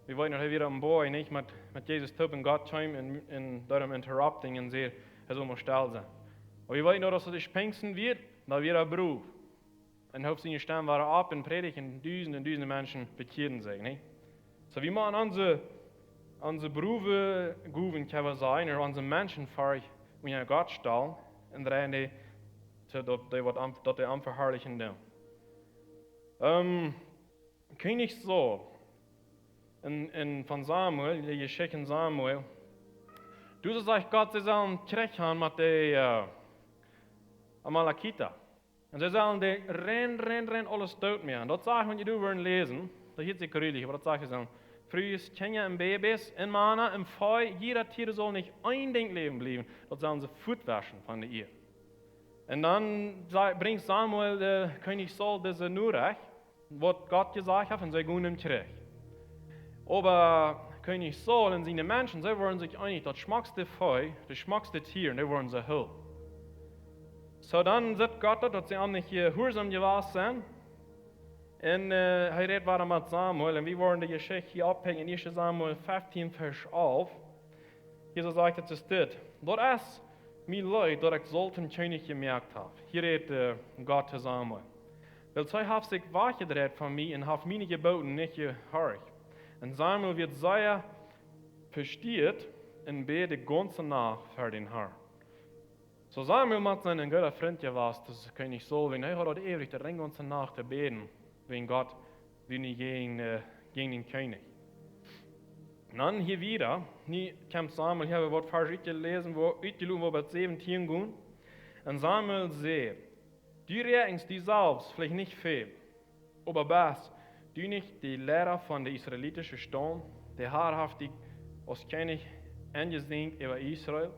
we weten nog weer een boy, niet met Jezus top en God komen en daarom interrupting en zeer, hij zal maar stil zijn. Maar we weten nog dat het Pfingsten wird, dan weer een broer. En hoofd zijn staan waren op en predigen duizenden mensen bekeeren zich. Nee? So wie man onze broeren goeven kunnen zijn, er onze mensen voor wie Gott stellen, en draaien die dat die verherrlichen doen. König Saul, en van Samuel, die geschikken Samuel, du zegt Gott, ze zullen krijgen met de Amalekita. En ze zullen de ren alles dood meer. Dat zag je, du willen lezen, dat heet zich redelijk, maar dat zag je zo. Vrouwen, kinderen en baby's, en mannen en vrouwen, jeder Tier soll nicht ein Ding leben bleiben. Dat zullen ze voet waschen van de eer. En dan brengt Samuel de König Saul deze Nurech, wat Gott gesagt hat, en zij gaan hem terug. Aber König Saul en zijn mensen, zij worden zich einig, dat schmackste Vieh, de schmackste Tier, die worden ze hul. So dann sagt Gott, dass sie auch nicht gehorsam gewesen sind. Und er redet weiter mit Samuel. Und wir wollen die Geschichte hier abhängen. In 1. Samuel 15, Vers 11. Jesus sagt, das ist das. Das ist mein Leid, das ich solchen König gemerkt habe. Hier redet Gott zu Samuel. Weil sie haben sich weggedreht von mir und haben meine Geboten nicht gehört. Und Samuel wird sehr versteht und betet die ganze Nacht für den Herrn. So Samuel macht seinen guten Freund gewesen, das König Saul, und er hat ewig die ganze Nacht gebeten, wegen Gott, wie nicht gegen den König. Und dann hier wieder, kommt Samuel, hier wird falsch gelesen, wo 17 gehen. Und Samuel sagt, du rechnest die selbst vielleicht nicht viel, aber was, du nicht die Lehrer von der israelitischen Stamm, der haarhaftig als König angesehen über Israel.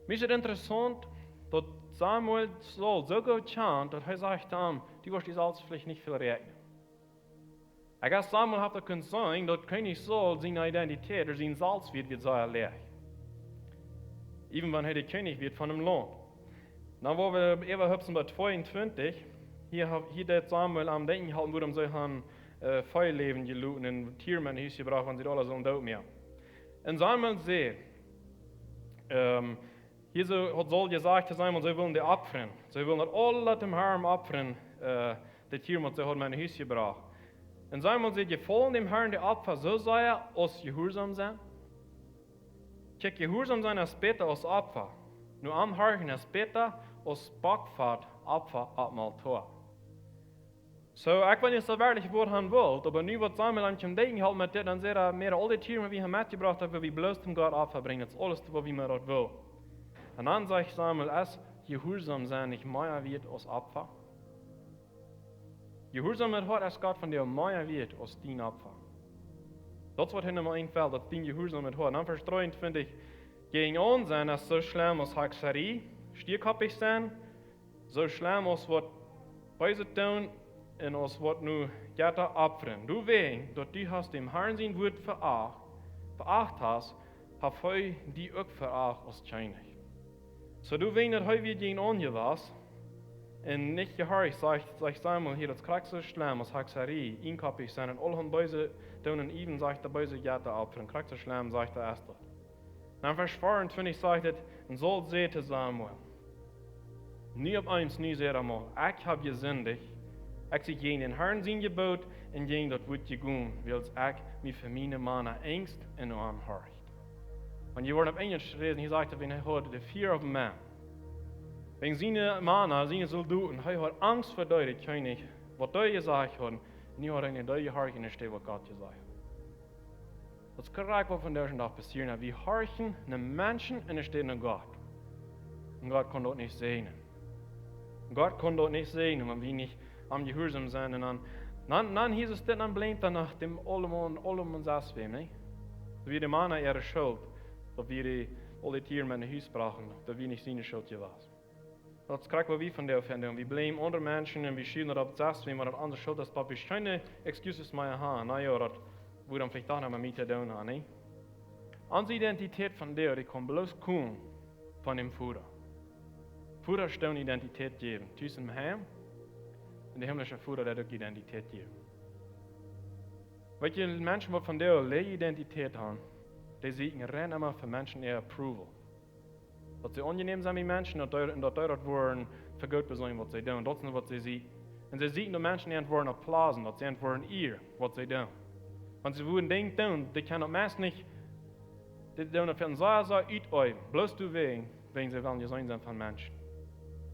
Mir ist es interessant, dass Samuel Saul so gut kennt, dass er sagt, du wirst die selbst vielleicht nicht viel rechnen. Ich glaube, Samuel hat können sagen, dass König Saul seine Identität oder sein Salz wird sehr leer. Even wenn er der König wird von einem Land. Dann wo wir überhaupt bei 22, hier deed Samuel am denken halten, waarom zij gaan feilleven gelooten en tiermen huis gebracht, want sie alle zullen dood meer. En Samuel zei, hier so hat Saul gesagt, Samuel, sie wollen die opfern. Sie wollen alle dem Herrn opfern, die Tier, was sie hat mein Haus gebracht. Und Samuel sagt, ihr vollen dem Herrn die Opfer so sehr, als gehorsam sein. Kijk, gehorsam sein als beter als Opfer. Nur anhören als beter als Backfahrt Opfer abmal Tor. So, ik weet niet zo werkelijk wat hij wil, aber nu wat Samuel aan het denken houdt met dit, dan zei hij, meer al die tieren die hij metgebracht heeft, wie bloos hem God Opfer brengen. Dat is alles wat we maar dat wil. En dan zegt Samuel, als gehorsam zijn niet meer wird als Opfer. Gehoorzaamheid wordt als God van jou meer wird als dien Opfer. Dat is wat hij nummer einfällt, dat dien gehoorzaamheid wordt. En dan verstreuend vind ik, gegen ons zijn als zo schlimm als Hexerie, stierkoppig zijn, zo schlimm als wat wij ze doen, en als wat nu Gott opfern. Du weet dat du hast dem Herrn zijn woord veracht hast, hat hij die ook veracht als schijnig. So du weet dat hij weer gegen ons was, en niet gehörig, sagt Samuel hier, das krijgt zo schlimm als Hexerie, inkoppig zijn, en al hun böse doen en even, sagt der böse Gott opfern, krijgt zo schlimm, sagt der Esther. Dan vers 24 sagt het, en Saul zei te Samuel, nu op eens, nu zei hij mal, ik heb gesündigt, ik zie geen den Herrn zijn gebod, en geen dat wordt gegaan, wils ik mij voor mijn mannen angst en aanhört. Und je wordt op Englisch lesen, hij sagt, wenn hij hoort, the fear of man. Wenn seine Männer, seine Soldaten, hij hat Angst vor dir, König, was du gesagt hast, und nie hat eine deine Horchen verstehen, was Gott gesagt hat. Das kann was von dieser Tag passieren. Wir horchen einen Menschen und es steht in Gott. Und Gott kann dort nicht sehen. Gott kann dort nicht sehen, wenn wir nicht am Gehorsam sind. Und dann hieß es, dann bleibt er nach dem allem saß wem, nicht? Wie die Männer ihre Schuld, dass wir alle Tiere mit dem Haus brachen, dass wir nicht seine Schuld gewesen. Dat krijgen we wie van de offending. We blame andere mensen en we schielen op dat maar dat andere schuld is dat we geen excuses meer hebben. Nou ja, dat we dan vielleicht ook nog met te doen hebben, nee? Onze identiteit van Deo, die kan bloos komen van dem Vader. Vader stelt identiteit geven. Tussen hem en de hemelse Vader, dat ook identiteit geven. Weet je, mensen wat van Deo lege identiteit hebben, die zien rennen immer voor mensen eher approval. Dat ze ongenehm zijn met mensen en dat dat worden vergoed zijn wat ze doen. Dat is niet wat ze zien. En ze zien dat mensen niet worden applausen, dat ze niet worden eer wat ze doen. Want ze worden dingen doen, die kunnen dat meest niet, die doen dat van zo uitoefen. Bloos du wegen, wenn ze wel zijn van mensen.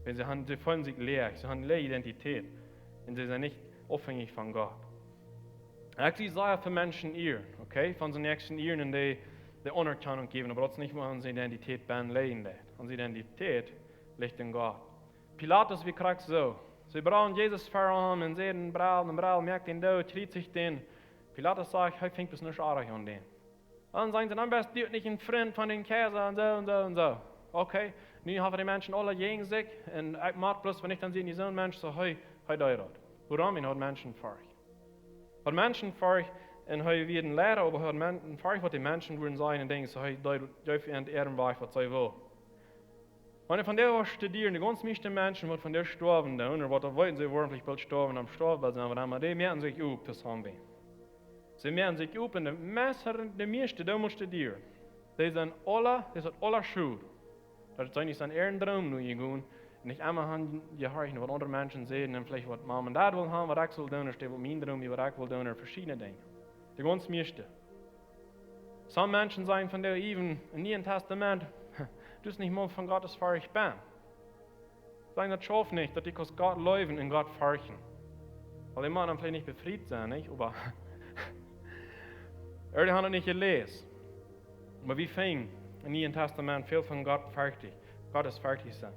Wenn ze voelen zich leer, ze hebben leer identiteit. En ze zijn niet afhankelijk van God. Ik zie zo voor mensen eer, okay? Van zijn nächsten eer en die Anerkennung geben, aber das ist nicht mehr unsere Identität legen. Unsere Identität liegt in Gott. Pilatus, wie kriegt so? Sie brauchen Jesus verraten und sehen, Braun, merkt den Tod, schreit sich den. Pilatus sagt, er fängt bis nicht an den. Dann sagen sie, am besten du nicht ein Freund von den Käse und so und so und so. Okay, nun haben die Menschen alle gegen sich und ich mag bloß, wenn ich dann sehe, die so ein Mensch, so, hey, deuert. Warum? Hat Menschen furcht. Hat Menschen furcht, en hij weer een leraar over het vraag wat die mensen willen zijn en denken, zo hij duidt aan het ehrenbaar wat zij wil. Wanneer van der was studieren, de ganz meeste mensen wat van der sterven doen, of wat er wollten ze wirklich bald sterven am sterben zijn, maar die merken zich op, das haben wir. Sie merken sich op en de meeste die moeten studieren. Die zijn alle schuld. Dat zijn niet zijn ehrendroom nu gegaan. En nicht einmal haben die Horchen, was andere Menschen sehen, und vielleicht was Mama und Dad will haben, was ich will tun, oder was mein Traum, was ich will tun, oder verschiedene Dinge. Die ganz meiste. Some Menschen sagen von der even im Neuen Testament, du bist nicht mal von Gottes fähig bin. Sagen das schafft nicht, dass ich aus Gott leben und Gott fürchten. Weil die Männer vielleicht nicht befriedigt sein, nicht? Aber die haben das nicht gelesen. Aber wir fingen im Neuen Testament viel von Gott fertig. Gottes fertig sein.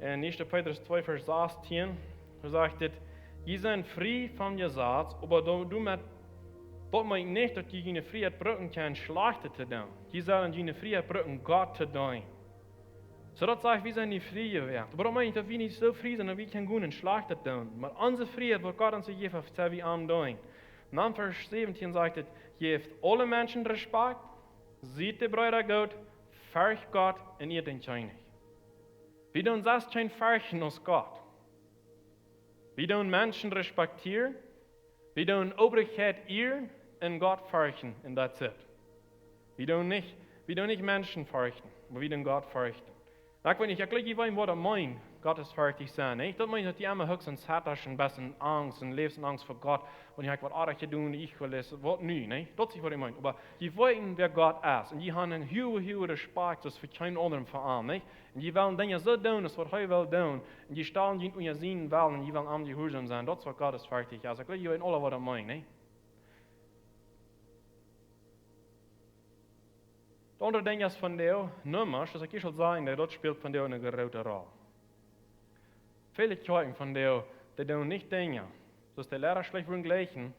In 1. Petrus 2, Vers 16, sagt es, ihr seid frei von Gesetz, aber du mit dat meint nicht, dass je geen vrijheid brücken kann, Schlechte zu tun. Je sollen je vrijheid brücken, Gott zu tun. So dat sagt, wir sind nicht frei geworden. Aber das meint, dass wir nicht so frei sind, dass wir können gehen und Schlechte tun. Aber unsere Freiheit, was Gott uns gegeben hat, soll wir am tun. Und dann Vers 17 sagt es, gebt alle Menschen Respekt, seht die Brüder Gott, fürcht Gott und ihr den König. Wir tun das kein Fürchten aus Gott. Wir doen Menschen respektieren. Wir doen Obrigkeit ehren und Gott fürchten, und that's it. Wir doen nicht Menschen fürchten, aber wir doen Gott fürchten. Ik weet niet, ik leg je wel wat mijn gottesfürchtig zijn. Nee? Dat meint, dat die immer höchstens hat ein bisschen Angst und Lebensangst vor Gott. Und ich was anderes tun, ich will es, was nie, ne? Das ist was ich meine. Aber die wissen, wer Gott ist. Und die haben einen hohen Respekt, das für keinen anderen veran, ne? Und die wollen Dinge so tun, das was er will tun. Und die stellen die in ihr sehen wollen, und die wollen am gehorsam sein. Das ist was gottesfürchtig ist. Ich leg je in alle was ich meine, ne? Het andere ding is van jou, nummers, dus ik zal zeggen, dat speelt van jou een grote rol. Viele Kirchen von jou, die doen nicht Dinge, zoals de leraar schlecht willen gleichen,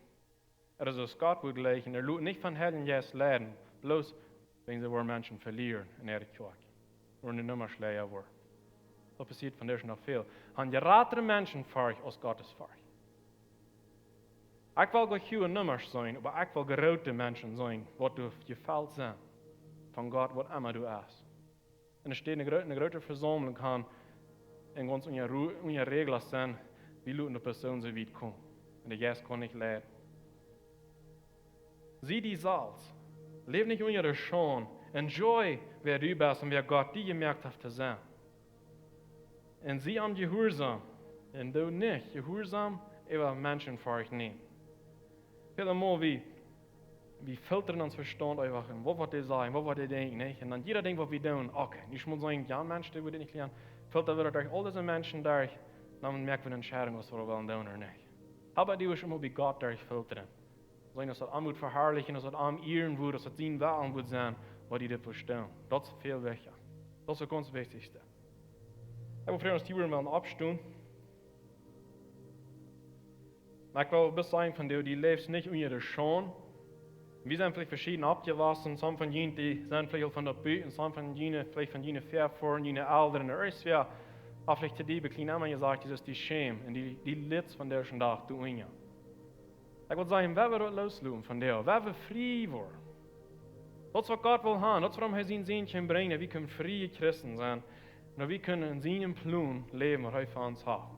oder zoals Gott wil gleichen, looten nicht von Helden jetzt lernen, bloß wenn sie wohl Menschen verlieren in ihrer Kirche, oder die Nummer schlechter worden. Das passiert von dir schon noch viel. Han geratere Menschen für euch als Gottes für euch. Ich will goede nummers zijn, aber ich will grote Menschen zijn, wat du gefällt zijn. Van God, wat immer du ist. Und es steht eine große Versammlung kann in ganz unserer Regel sein, wie eine Person so weit kommt. Und der Geist kann nicht leiden. Sieh die Salz. Leb nicht unter der Scham. Enjoy, wer du bist und wer Gott dir gemerkt hat zu sein. Und sieh am Gehorsam. Und du nicht Gehorsam über Menschen für euch nehmen. Viele Mal wie filtern uns Verstand einfach, was wird die sagen, was wird die denken, nicht? Und dann jeder denkt, was wir tun, okay, ich muss sagen, ja, Menschen, die wir nicht lernen, filtern wir durch all diese Menschen durch, dann merken wir eine Entscheidung, was wir wollen tun oder nicht. Aber die ist immer bei Gott durchfiltern. Sagen, dass das Armut verherrlichen, dass das Arm ehren würde, dass das ihnen Wahlen wird sein, was die das verstehen. Das ist viel wichtiger. Das ist das ganz Wichtigste. Ich will für uns die Uhr mal abstehen. Ich will bis sagen von dir, die lebst nicht unter der Scham. Wir sind vielleicht verschieden abgewachsen, some von ihnen die sind vielleicht von der Bühne, some von ihnen vielleicht von ihnen Verfahren, ihnen Eltern, der ist ja, aber vielleicht zu dir beklein einmal gesagt, das ist die Scham und die Litz von der schon da, du Inge. Ich würde sagen, wer wird loslassen von dir, wer wird frei werden? Das ist, was Gott will haben, das ist, warum er sein Sehnchen bringt, wir können freie Christen sein, und wir können in seinem Plan leben, was er für uns hat.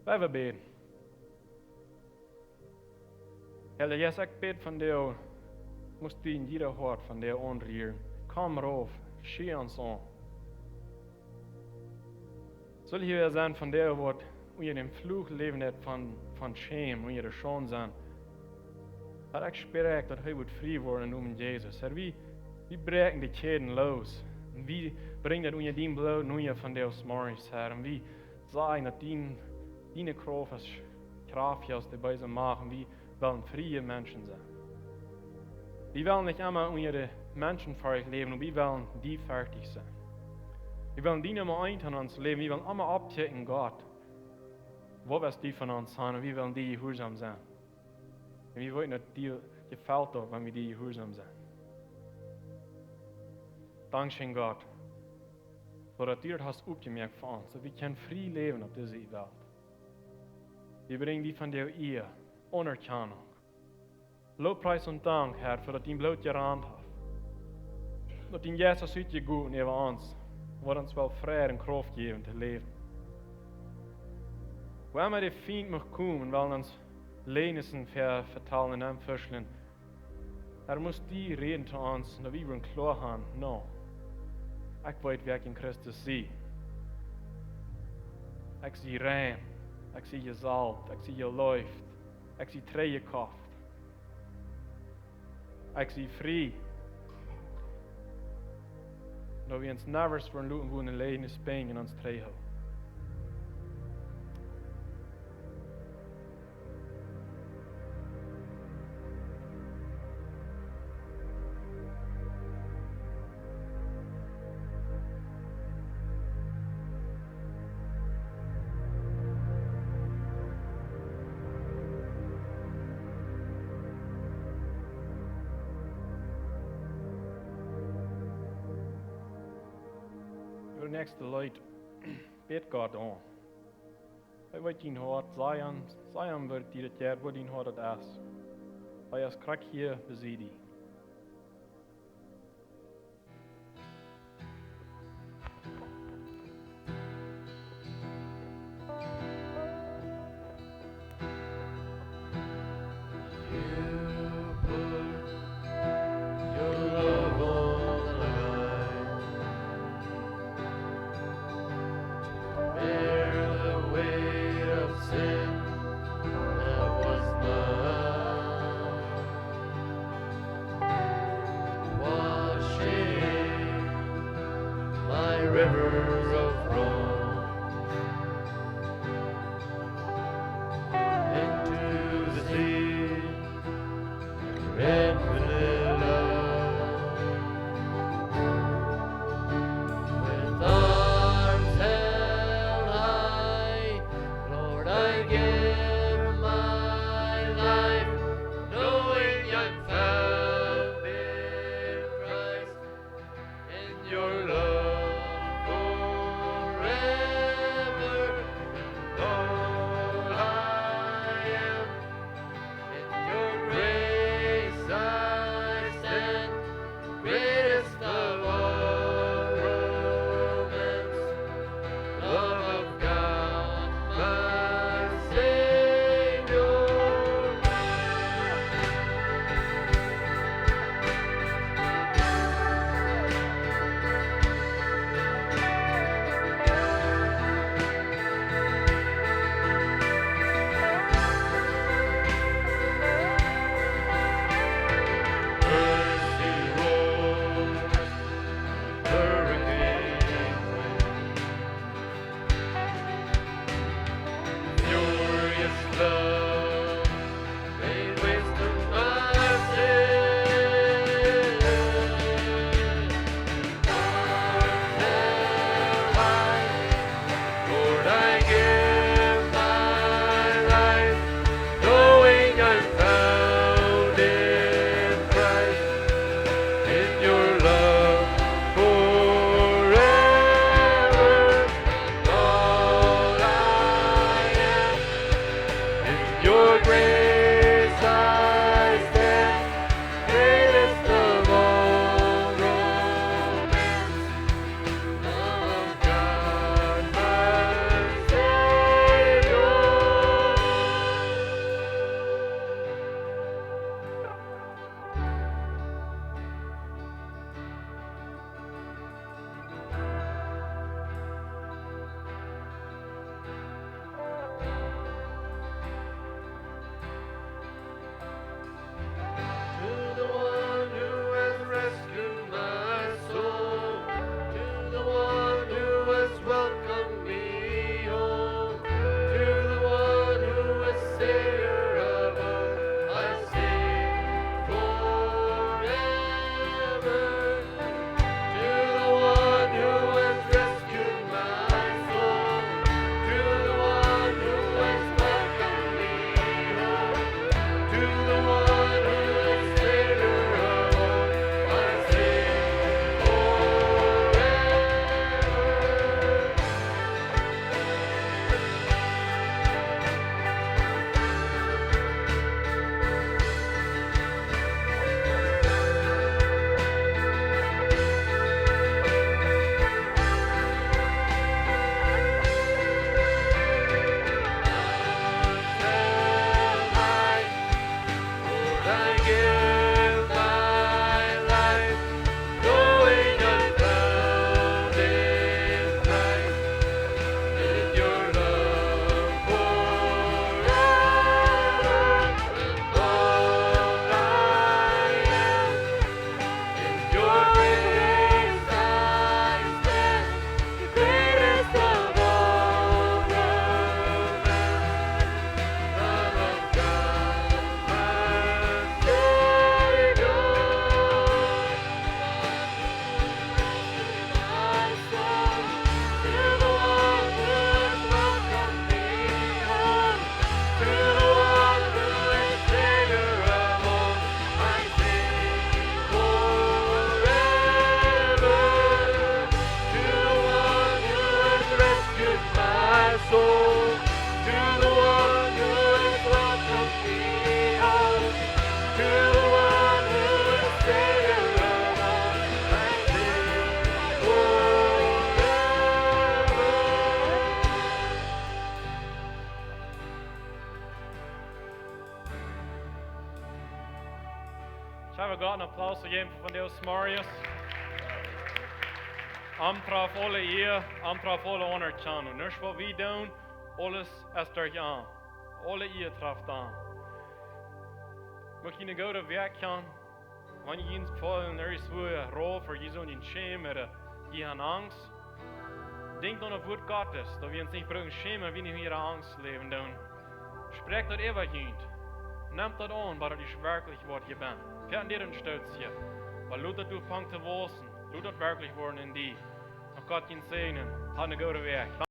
Wer wird beten? Herr, yes, ich bete von dir, musst du in jeder Hort von dir anrühren. Komm rauf, schau uns an. Soll hier sein von dir, wo unter dem Fluch leben hat von Scham, unter der Scham sein. Herr, ich spreche, dass er wird frei werden um Jesus. Herr, wie brechen die Ketten los? Und wie bringen das unter dein Blut neue von dir aus Morgens, Herr? Und wie sagen, dass deine Kraft aus der Beise machen, wie wollen freie Menschen sein. Wir wollen nicht immer unter Menschen für euch leben, und wir wollen die fertig sein. Wir wollen die Nummer 1 an uns leben, wir wollen immer abchecken, Gott, wo was die von uns haben, und wir wollen die gehorsam sein. Und wir wollen, dass dir gefällt, wenn wir die gehorsam sind. Dankeschön, Gott, dass dir das aufgemerkt für uns, dass wir frei leben auf dieser Welt. Wir bringen die von dir ihr. Anerkennung. Lobpreis und Dank, Herr, für das dein Blut gerannt hat. Dass dein Jesus heute gut neben uns, wo uns wel Frieden und Kraft geben zu leben. Wo immer die Feind mag kommen, wollen uns Lehnissen vertalen und anfürchten, Herr, muss die reden zu uns, dass wir klar haben, no, ich weiß, wer ich in Christus sehe. Ich sehe rein, ich sehe gesalbt, ich sehe läuft. Ik zie treie kracht. Ik zie vrij. Dat we ons nergens voor een wonen leven in Spanje in ons treie houden. Nächste Leute, bet Gott an. Hij weet dein hart, sei wird dir das Jahr, wo dein hart das ist. Hij is krak hier besiedig. infinite love. With arms held high, Lord, I give my life, knowing I'm found in Christ, in your love forever. All I am, in your grace I stand, greatest of all romance, love of God, my Savior. Mercy rolls, hurricane wind, furious love, laid waste to my sin. Arms held high, Lord, I give my life, knowing I'm found in Christ, in your love forever. All I am, in your grace I stand, greatest of all romance, love of God, my Savior. To the one who has rescued my soul, to the one who has welcomed me home, to the one who is Savior of all, I sing forever. To the one who has rescued my soul, to the one who has welcomed me home, to the one who is Savior of all, I sing high. Lord, I give my life, knowing I'm found in Christ, in your love forever. All I am, in your grace I stand, the greatest of all romance, love of God, my Savior. My soul, to the one who has welcomed me home, to the one who is Savior of all, I sing forever. To the one who has rescued my soul, to the one who has welcomed me home, to the one who is Savior of all, I sing forever. Skal vi gå en applaus og hjem for Deus Marius? Amtraf alle eer, amtraf alle anerkjenning. Nørs hva vi doen, alles er aan. Alle eer traft aan. Moet je gå de weg gaan, wanneer je eens vallen, er is weer rol voor je zo'n in schämen, je aan angst. Denk dan op woord Gottes, dat we ons niet brauchen schämen, wie niet hier Angst leven doen. Spreek dat Evangelium. Nimm das an, weil das wirklich was je bent. Kan dir en stolz hier. Weil du du fangt zu wachsen. Du das wirklich worden in die. Och Gott ihn segnen. Ha eine gute Weg.